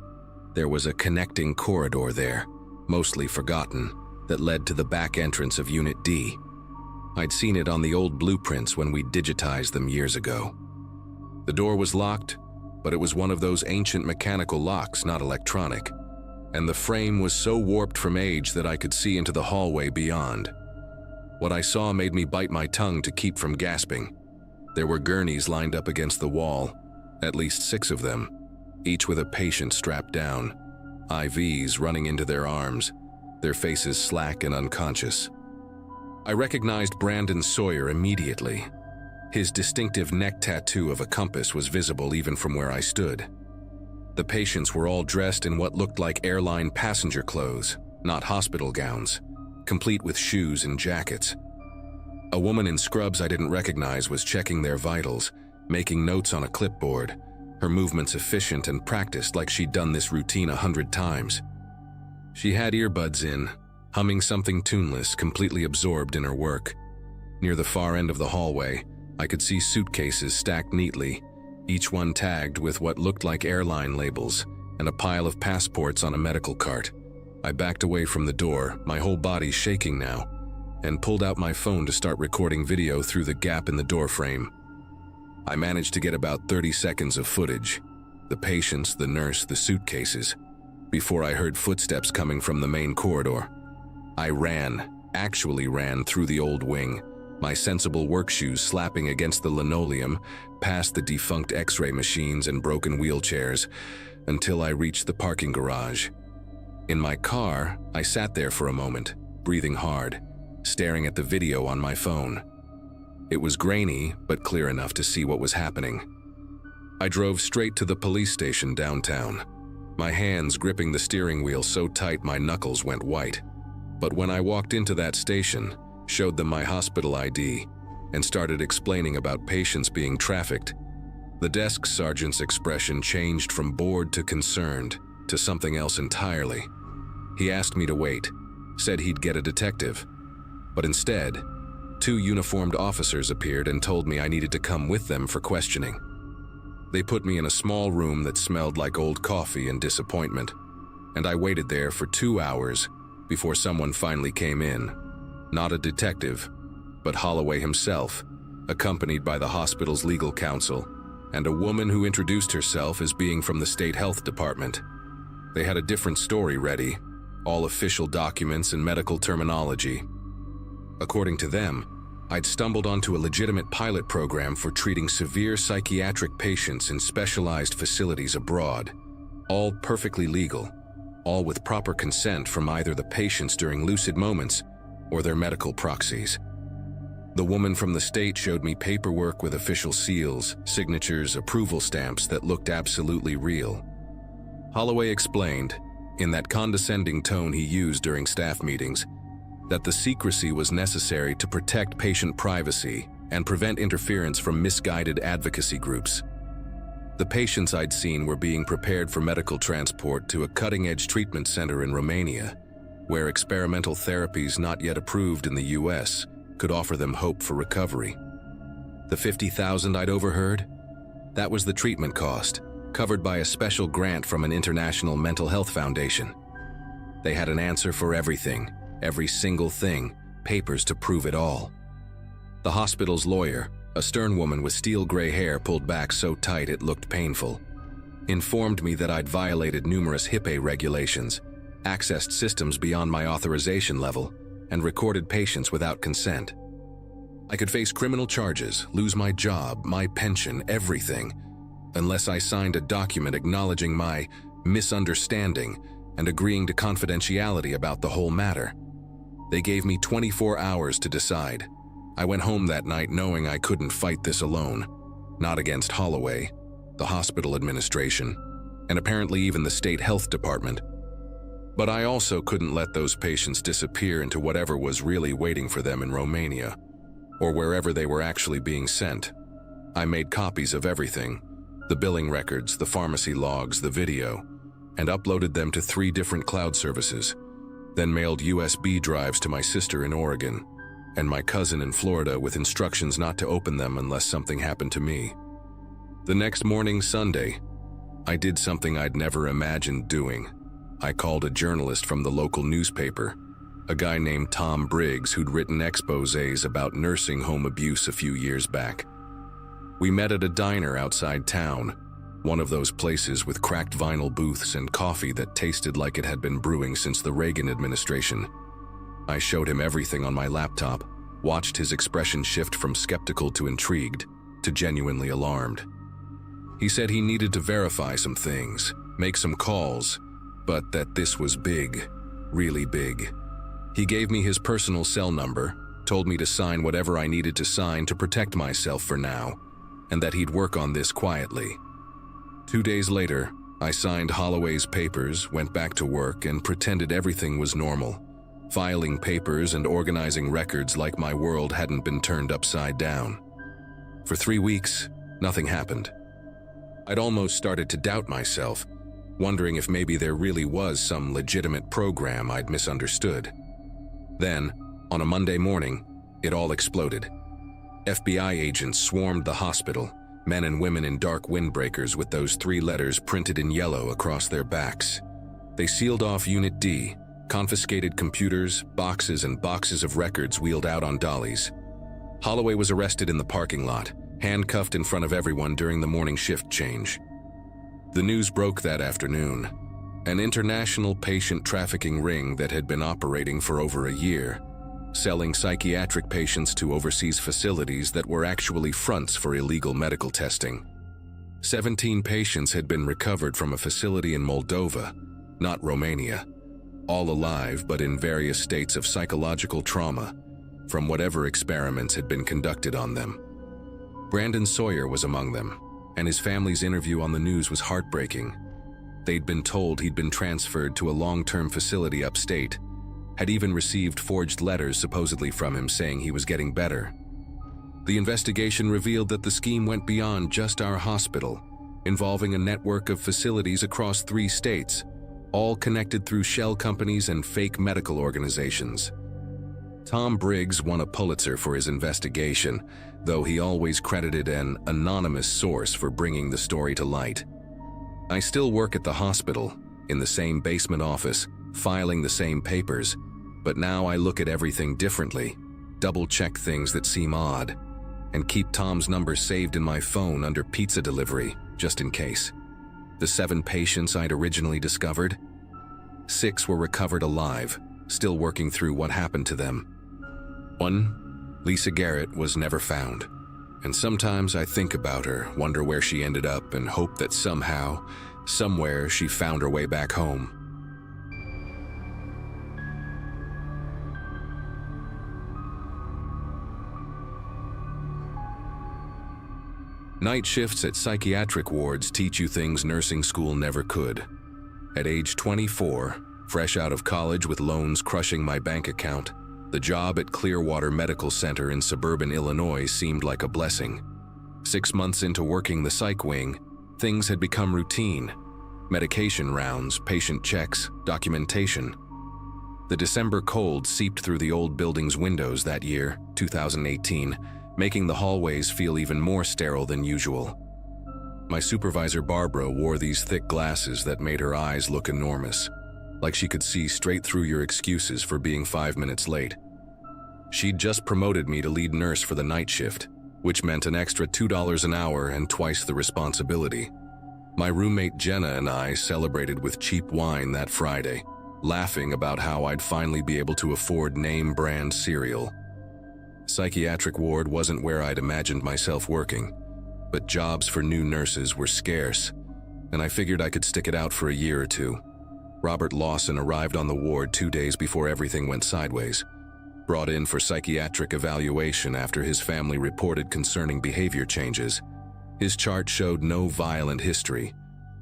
There was a connecting corridor there, mostly forgotten, that led to the back entrance of Unit D. I'd seen it on the old blueprints when we digitized them years ago. The door was locked, but it was one of those ancient mechanical locks, not electronic, and the frame was so warped from age that I could see into the hallway beyond. What I saw made me bite my tongue to keep from gasping. There were gurneys lined up against the wall, at least 6 of them, each with a patient strapped down, IVs running into their arms, their faces slack and unconscious. I recognized Brandon Sawyer immediately. His distinctive neck tattoo of a compass was visible even from where I stood. The patients were all dressed in what looked like airline passenger clothes, not hospital gowns, complete with shoes and jackets. A woman in scrubs I didn't recognize was checking their vitals, making notes on a clipboard, her movements efficient and practiced like she'd done this routine 100 times. She had earbuds in, humming something tuneless, completely absorbed in her work. Near the far end of the hallway, I could see suitcases stacked neatly, each one tagged with what looked like airline labels, and a pile of passports on a medical cart. I backed away from the door, my whole body shaking now, and pulled out my phone to start recording video through the gap in the door frame. I managed to get about 30 seconds of footage, the patients, the nurse, the suitcases, before I heard footsteps coming from the main corridor. I actually ran through the old wing, my sensible work shoes slapping against the linoleum, past the defunct X-ray machines and broken wheelchairs, until I reached the parking garage. In my car, I sat there for a moment, breathing hard, staring at the video on my phone. It was grainy, but clear enough to see what was happening. I drove straight to the police station downtown, my hands gripping the steering wheel so tight my knuckles went white. But when I walked into that station, showed them my hospital ID, and started explaining about patients being trafficked, the desk sergeant's expression changed from bored to concerned to something else entirely. He asked me to wait, said he'd get a detective, but instead, 2 uniformed officers appeared and told me I needed to come with them for questioning. They put me in a small room that smelled like old coffee and disappointment, and I waited there for 2 hours before someone finally came in. Not a detective, but Holloway himself, accompanied by the hospital's legal counsel, and a woman who introduced herself as being from the state health department. They had a different story ready, all official documents and medical terminology. According to them, I'd stumbled onto a legitimate pilot program for treating severe psychiatric patients in specialized facilities abroad, all perfectly legal, all with proper consent from either the patients during lucid moments or their medical proxies. The woman from the state showed me paperwork with official seals, signatures, approval stamps that looked absolutely real. Holloway explained, in that condescending tone he used during staff meetings, that the secrecy was necessary to protect patient privacy and prevent interference from misguided advocacy groups. The patients I'd seen were being prepared for medical transport to a cutting-edge treatment center in Romania, where experimental therapies not yet approved in the US could offer them hope for recovery. The $50,000 I'd overheard? That was the treatment cost, covered by a special grant from an international mental health foundation. They had an answer for everything, every single thing, papers to prove it all. The hospital's lawyer, a stern woman with steel gray hair pulled back so tight it looked painful, informed me that I'd violated numerous HIPAA regulations, accessed systems beyond my authorization level, and recorded patients without consent. I could face criminal charges, lose my job, my pension, everything, unless I signed a document acknowledging my misunderstanding and agreeing to confidentiality about the whole matter. They gave me 24 hours to decide. I went home that night knowing I couldn't fight this alone, not against Holloway, the hospital administration, and apparently even the state health department. But I also couldn't let those patients disappear into whatever was really waiting for them in Romania, or wherever they were actually being sent. I made copies of everything, the billing records, the pharmacy logs, the video, and uploaded them to 3 different cloud services, then mailed USB drives to my sister in Oregon and my cousin in Florida with instructions not to open them unless something happened to me. The next morning, Sunday, I did something I'd never imagined doing. I called a journalist from the local newspaper, a guy named Tom Briggs who'd written exposés about nursing home abuse a few years back. We met at a diner outside town, one of those places with cracked vinyl booths and coffee that tasted like it had been brewing since the Reagan administration. I showed him everything on my laptop, watched his expression shift from skeptical to intrigued to genuinely alarmed. He said he needed to verify some things, make some calls, but that this was big, really big. He gave me his personal cell number, told me to sign whatever I needed to sign to protect myself for now, and that he'd work on this quietly. 2 days later, I signed Holloway's papers, went back to work, and pretended everything was normal, filing papers and organizing records like my world hadn't been turned upside down. For 3 weeks, nothing happened. I'd almost started to doubt myself, wondering if maybe there really was some legitimate program I'd misunderstood. Then, on a Monday morning, it all exploded. FBI agents swarmed the hospital, men and women in dark windbreakers with those 3 letters printed in yellow across their backs. They sealed off Unit D, confiscated computers, boxes and boxes of records wheeled out on dollies. Holloway was arrested in the parking lot, handcuffed in front of everyone during the morning shift change. The news broke that afternoon. An international patient trafficking ring that had been operating for over a year, selling psychiatric patients to overseas facilities that were actually fronts for illegal medical testing. 17 patients had been recovered from a facility in Moldova, not Romania, all alive but in various states of psychological trauma from whatever experiments had been conducted on them. Brandon Sawyer was among them, and his family's interview on the news was heartbreaking. They'd been told he'd been transferred to a long-term facility upstate, had even received forged letters supposedly from him saying he was getting better. The investigation revealed that the scheme went beyond just our hospital, involving a network of facilities across 3 states, all connected through shell companies and fake medical organizations. Tom Briggs won a Pulitzer for his investigation, though he always credited an anonymous source for bringing the story to light. I still work at the hospital, in the same basement office, filing the same papers, but now I look at everything differently, double-check things that seem odd, and keep Tom's number saved in my phone under pizza delivery, just in case. The 7 patients I'd originally discovered, 6 were recovered alive, still working through what happened to them. 1, Lisa Garrett, was never found, and sometimes I think about her, wonder where she ended up, and hope that somehow, somewhere, she found her way back home. Night shifts at psychiatric wards teach you things nursing school never could. At age 24, fresh out of college with loans crushing my bank account, the job at Clearwater Medical Center in suburban Illinois seemed like a blessing. 6 months into working the psych wing, things had become routine. Medication rounds, patient checks, documentation. The December cold seeped through the old building's windows that year, 2018, making the hallways feel even more sterile than usual. My supervisor Barbara wore these thick glasses that made her eyes look enormous, like she could see straight through your excuses for being 5 minutes late. She'd just promoted me to lead nurse for the night shift, which meant an extra $2 an hour and twice the responsibility. My roommate Jenna and I celebrated with cheap wine that Friday, laughing about how I'd finally be able to afford name-brand cereal. Psychiatric ward wasn't where I'd imagined myself working, but jobs for new nurses were scarce, and I figured I could stick it out for a year or 2. Robert Lawson arrived on the ward 2 days before everything went sideways, brought in for psychiatric evaluation after his family reported concerning behavior changes. His chart showed no violent history,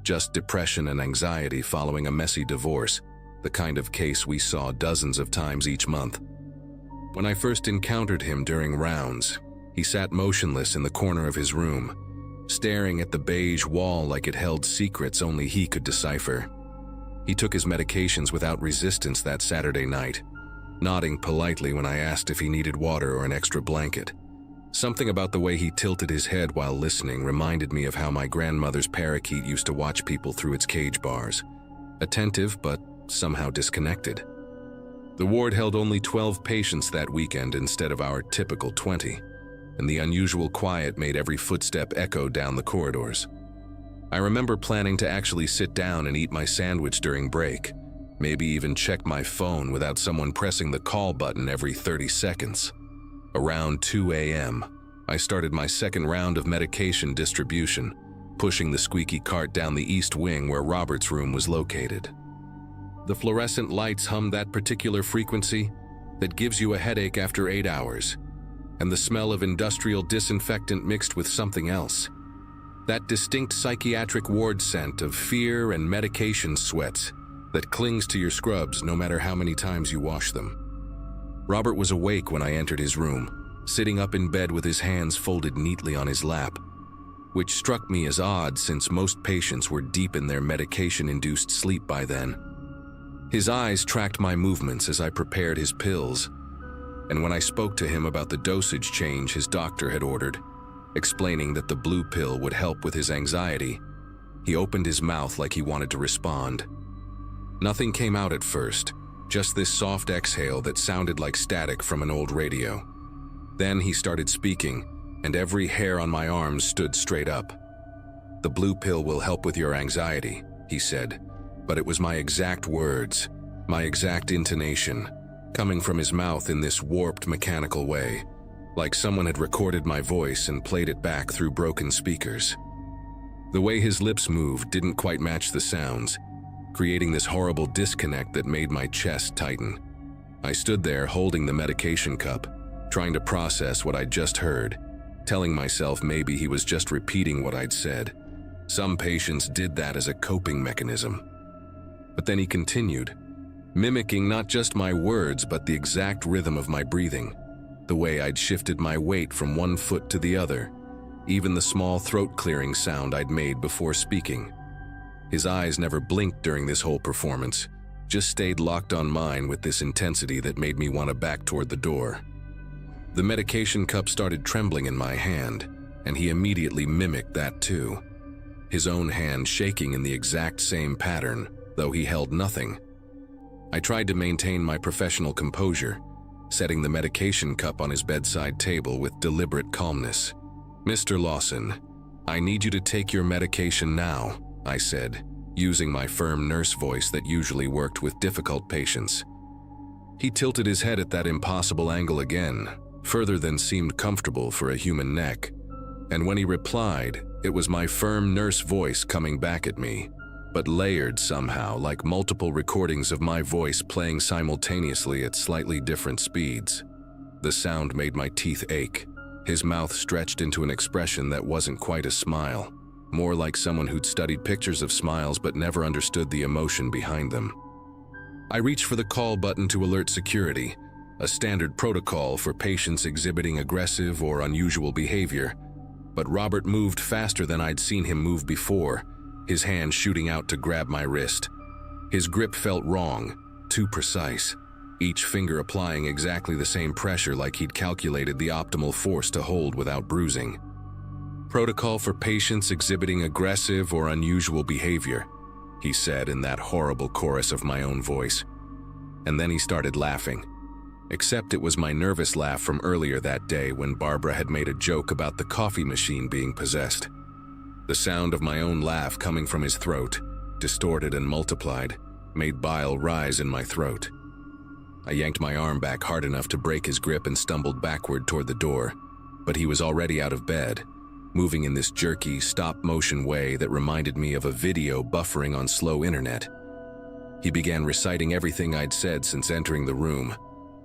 just depression and anxiety following a messy divorce, the kind of case we saw dozens of times each month. When I first encountered him during rounds, he sat motionless in the corner of his room, staring at the beige wall like it held secrets only he could decipher. He took his medications without resistance that Saturday night, nodding politely when I asked if he needed water or an extra blanket. Something about the way he tilted his head while listening reminded me of how my grandmother's parakeet used to watch people through its cage bars, attentive but somehow disconnected. The ward held only 12 patients that weekend instead of our typical 20, and the unusual quiet made every footstep echo down the corridors. I remember planning to actually sit down and eat my sandwich during break, maybe even check my phone without someone pressing the call button every 30 seconds. Around 2 a.m., I started my second round of medication distribution, pushing the squeaky cart down the east wing where Robert's room was located. The fluorescent lights hummed that particular frequency that gives you a headache after 8 hours, and the smell of industrial disinfectant mixed with something else. That distinct psychiatric ward scent of fear and medication sweats that clings to your scrubs no matter how many times you wash them. Robert was awake when I entered his room, sitting up in bed with his hands folded neatly on his lap, which struck me as odd since most patients were deep in their medication-induced sleep by then. His eyes tracked my movements as I prepared his pills, and when I spoke to him about the dosage change his doctor had ordered, explaining that the blue pill would help with his anxiety, he opened his mouth like he wanted to respond. Nothing came out at first, just this soft exhale that sounded like static from an old radio. Then he started speaking, and every hair on my arms stood straight up. "The blue pill will help with your anxiety," he said, but it was my exact words, my exact intonation, coming from his mouth in this warped mechanical way, like someone had recorded my voice and played it back through broken speakers. The way his lips moved didn't quite match the sounds, creating this horrible disconnect that made my chest tighten. I stood there holding the medication cup, trying to process what I'd just heard, telling myself maybe he was just repeating what I'd said. Some patients did that as a coping mechanism. But then he continued, mimicking not just my words but the exact rhythm of my breathing, the way I'd shifted my weight from one foot to the other, even the small throat-clearing sound I'd made before speaking. His eyes never blinked during this whole performance, just stayed locked on mine with this intensity that made me want to back toward the door. The medication cup started trembling in my hand, and he immediately mimicked that too, his own hand shaking in the exact same pattern, though he held nothing. I tried to maintain my professional composure, setting the medication cup on his bedside table with deliberate calmness. "Mr. Lawson, I need you to take your medication now," I said, using my firm nurse voice that usually worked with difficult patients. He tilted his head at that impossible angle again, further than seemed comfortable for a human neck. And when he replied, it was my firm nurse voice coming back at me, but layered somehow, like multiple recordings of my voice playing simultaneously at slightly different speeds. The sound made my teeth ache. His mouth stretched into an expression that wasn't quite a smile, more like someone who'd studied pictures of smiles but never understood the emotion behind them. I reached for the call button to alert security, a standard protocol for patients exhibiting aggressive or unusual behavior, but Robert moved faster than I'd seen him move before, his hand shooting out to grab my wrist. His grip felt wrong, too precise, each finger applying exactly the same pressure like he'd calculated the optimal force to hold without bruising. "Protocol for patients exhibiting aggressive or unusual behavior," he said in that horrible chorus of my own voice. And then he started laughing. Except it was my nervous laugh from earlier that day when Barbara had made a joke about the coffee machine being possessed. The sound of my own laugh coming from his throat, distorted and multiplied, made bile rise in my throat. I yanked my arm back hard enough to break his grip and stumbled backward toward the door, but he was already out of bed, moving in this jerky, stop-motion way that reminded me of a video buffering on slow internet. He began reciting everything I'd said since entering the room,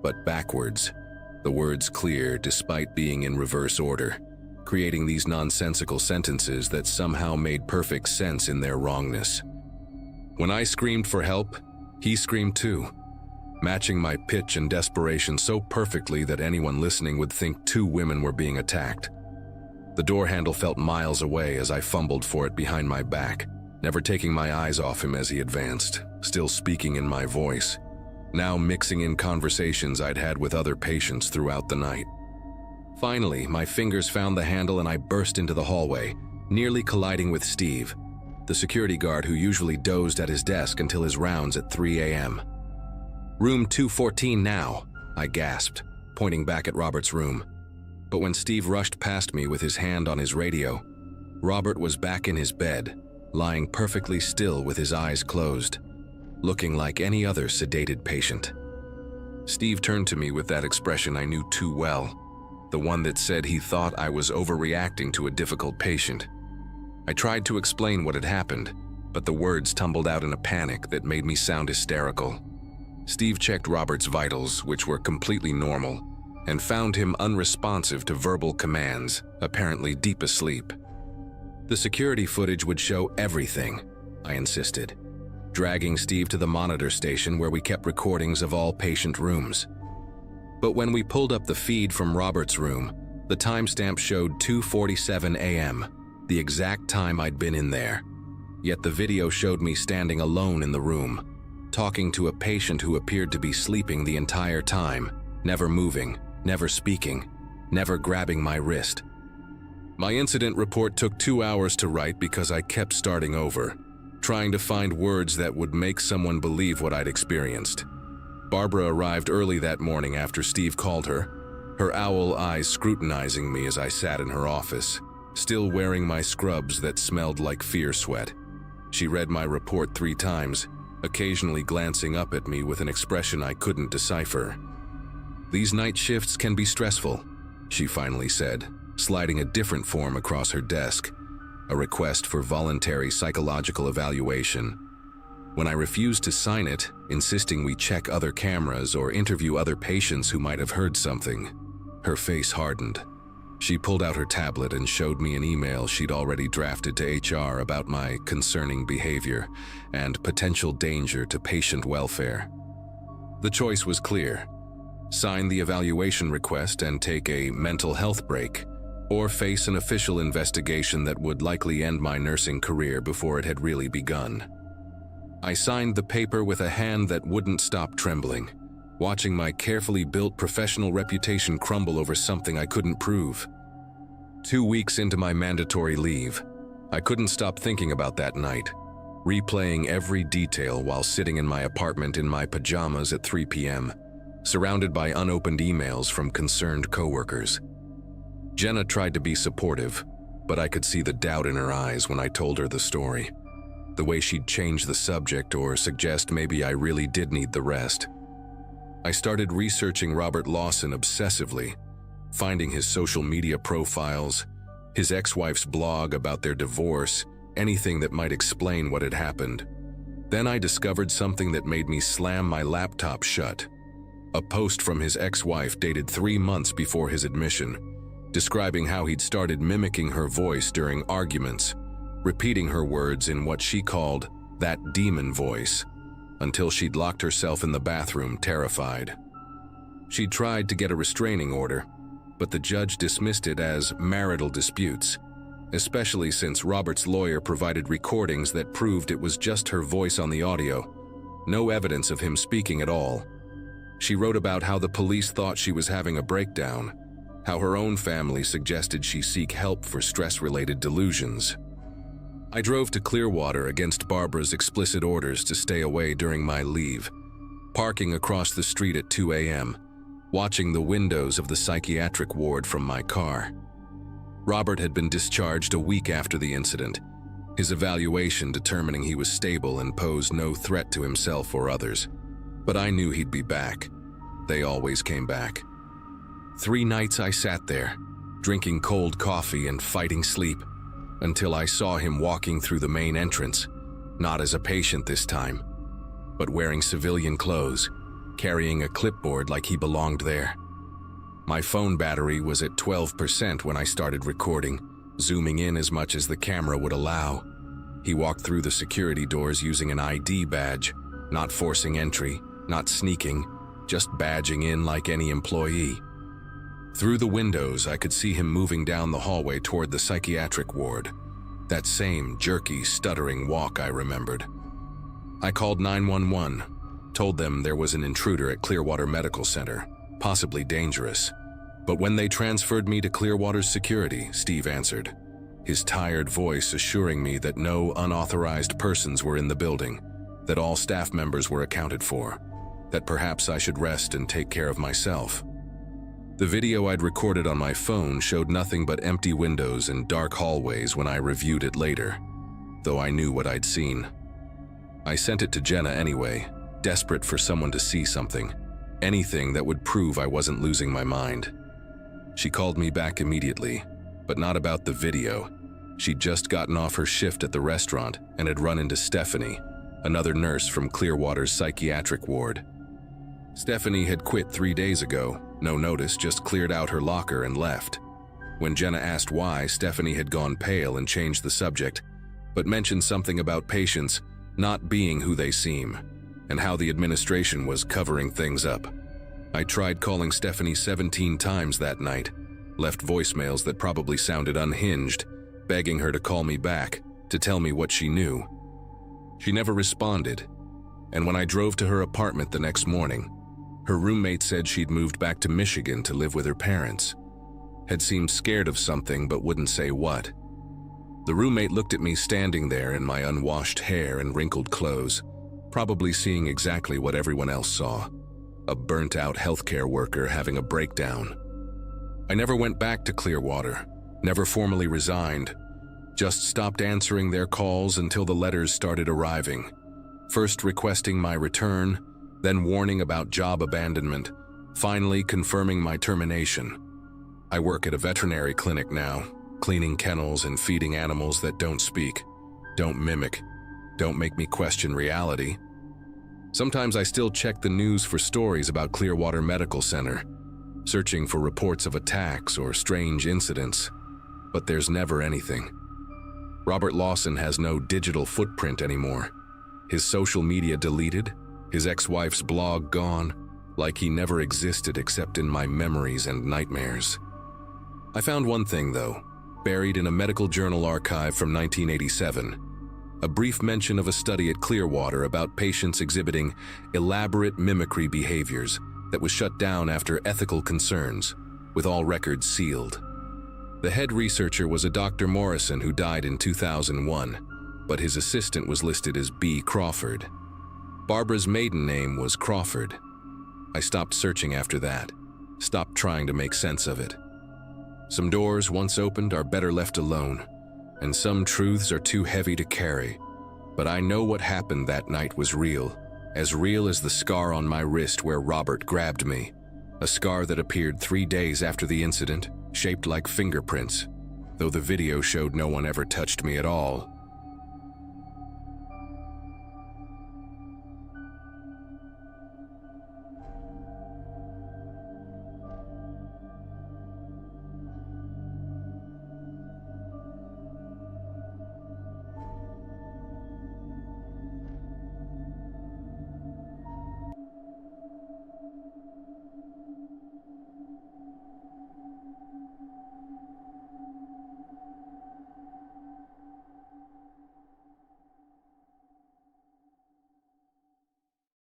but backwards, the words clear despite being in reverse order, creating these nonsensical sentences that somehow made perfect sense in their wrongness. When I screamed for help, he screamed too, matching my pitch and desperation so perfectly that anyone listening would think two women were being attacked. The door handle felt miles away as I fumbled for it behind my back, never taking my eyes off him as he advanced, still speaking in my voice, now mixing in conversations I'd had with other patients throughout the night. Finally, my fingers found the handle and I burst into the hallway, nearly colliding with Steve, the security guard who usually dozed at his desk until his rounds at 3 a.m. "Room 214 now," I gasped, pointing back at Robert's room. But when Steve rushed past me with his hand on his radio, Robert was back in his bed, lying perfectly still with his eyes closed, looking like any other sedated patient. Steve turned to me with that expression I knew too well, the one that said he thought I was overreacting to a difficult patient. I tried to explain what had happened, but the words tumbled out in a panic that made me sound hysterical. Steve checked Robert's vitals, which were completely normal, and found him unresponsive to verbal commands, apparently deep asleep. "The security footage would show everything," I insisted, dragging Steve to the monitor station where we kept recordings of all patient rooms. But when we pulled up the feed from Robert's room, the timestamp showed 2:47 a.m., the exact time I'd been in there. Yet the video showed me standing alone in the room, talking to a patient who appeared to be sleeping the entire time, never moving, never speaking, never grabbing my wrist. My incident report took 2 hours to write because I kept starting over, trying to find words that would make someone believe what I'd experienced. Barbara arrived early that morning after Steve called her owl eyes scrutinizing me as I sat in her office, still wearing my scrubs that smelled like fear sweat. She read my report 3 times, occasionally glancing up at me with an expression I couldn't decipher. "These night shifts can be stressful," she finally said, sliding a different form across her desk, a request for voluntary psychological evaluation. When I refused to sign it, insisting we check other cameras or interview other patients who might have heard something, her face hardened. She pulled out her tablet and showed me an email she'd already drafted to HR about my concerning behavior and potential danger to patient welfare. The choice was clear: sign the evaluation request and take a mental health break, or face an official investigation that would likely end my nursing career before it had really begun. I signed the paper with a hand that wouldn't stop trembling, watching my carefully built professional reputation crumble over something I couldn't prove. 2 weeks into my mandatory leave, I couldn't stop thinking about that night, replaying every detail while sitting in my apartment in my pajamas at 3 p.m., surrounded by unopened emails from concerned coworkers. Jenna tried to be supportive, but I could see the doubt in her eyes when I told her the story. The way she'd change the subject or suggest maybe I really did need the rest. I started researching Robert Lawson obsessively, finding his social media profiles, his ex-wife's blog about their divorce, anything that might explain what had happened. Then I discovered something that made me slam my laptop shut. A post from his ex-wife dated 3 months before his admission, describing how he'd started mimicking her voice during arguments, repeating her words in what she called that demon voice, until she'd locked herself in the bathroom terrified. She'd tried to get a restraining order, but the judge dismissed it as marital disputes, especially since Robert's lawyer provided recordings that proved it was just her voice on the audio, no evidence of him speaking at all. She wrote about how the police thought she was having a breakdown, how her own family suggested she seek help for stress-related delusions. I drove to Clearwater against Barbara's explicit orders to stay away during my leave, parking across the street at 2 a.m., watching the windows of the psychiatric ward from my car. Robert had been discharged a week after the incident, his evaluation determining he was stable and posed no threat to himself or others. But I knew he'd be back. They always came back. 3 nights I sat there, drinking cold coffee and fighting sleep, until I saw him walking through the main entrance, not as a patient this time, but wearing civilian clothes, carrying a clipboard like he belonged there. My phone battery was at 12% when I started recording, zooming in as much as the camera would allow. He walked through the security doors using an ID badge, not forcing entry, not sneaking, just badging in like any employee. Through the windows, I could see him moving down the hallway toward the psychiatric ward. That same jerky, stuttering walk I remembered. I called 911, told them there was an intruder at Clearwater Medical Center, possibly dangerous. But when they transferred me to Clearwater's security, Steve answered, his tired voice assuring me that no unauthorized persons were in the building, that all staff members were accounted for, that perhaps I should rest and take care of myself. The video I'd recorded on my phone showed nothing but empty windows and dark hallways when I reviewed it later, though I knew what I'd seen. I sent it to Jenna anyway, desperate for someone to see something, anything that would prove I wasn't losing my mind. She called me back immediately, but not about the video. She'd just gotten off her shift at the restaurant and had run into Stephanie, another nurse from Clearwater's psychiatric ward. Stephanie had quit 3 days ago, no notice, just cleared out her locker and left. When Jenna asked why, Stephanie had gone pale and changed the subject, but mentioned something about patients not being who they seem, and how the administration was covering things up. I tried calling Stephanie 17 times that night, left voicemails that probably sounded unhinged, begging her to call me back, to tell me what she knew. She never responded, and when I drove to her apartment the next morning, her roommate said she'd moved back to Michigan to live with her parents. Had seemed scared of something but wouldn't say what. The roommate looked at me standing there in my unwashed hair and wrinkled clothes, probably seeing exactly what everyone else saw. A burnt-out healthcare worker having a breakdown. I never went back to Clearwater, never formally resigned, just stopped answering their calls until the letters started arriving, first requesting my return, then warning about job abandonment, finally confirming my termination. I work at a veterinary clinic now, cleaning kennels and feeding animals that don't speak, don't mimic, don't make me question reality. Sometimes I still check the news for stories about Clearwater Medical Center, searching for reports of attacks or strange incidents, but there's never anything. Robert Lawson has no digital footprint anymore. His social media deleted, his ex-wife's blog gone, like he never existed except in my memories and nightmares. I found one thing, though, buried in a medical journal archive from 1987, a brief mention of a study at Clearwater about patients exhibiting elaborate mimicry behaviors that was shut down after ethical concerns, with all records sealed. The head researcher was a Dr. Morrison who died in 2001, but his assistant was listed as B. Crawford. Barbara's maiden name was Crawford. I stopped searching after that, stopped trying to make sense of it. Some doors, once opened, are better left alone, and some truths are too heavy to carry. But I know what happened that night was real as the scar on my wrist where Robert grabbed me, a scar that appeared 3 days after the incident, shaped like fingerprints. Though the video showed no one ever touched me at all,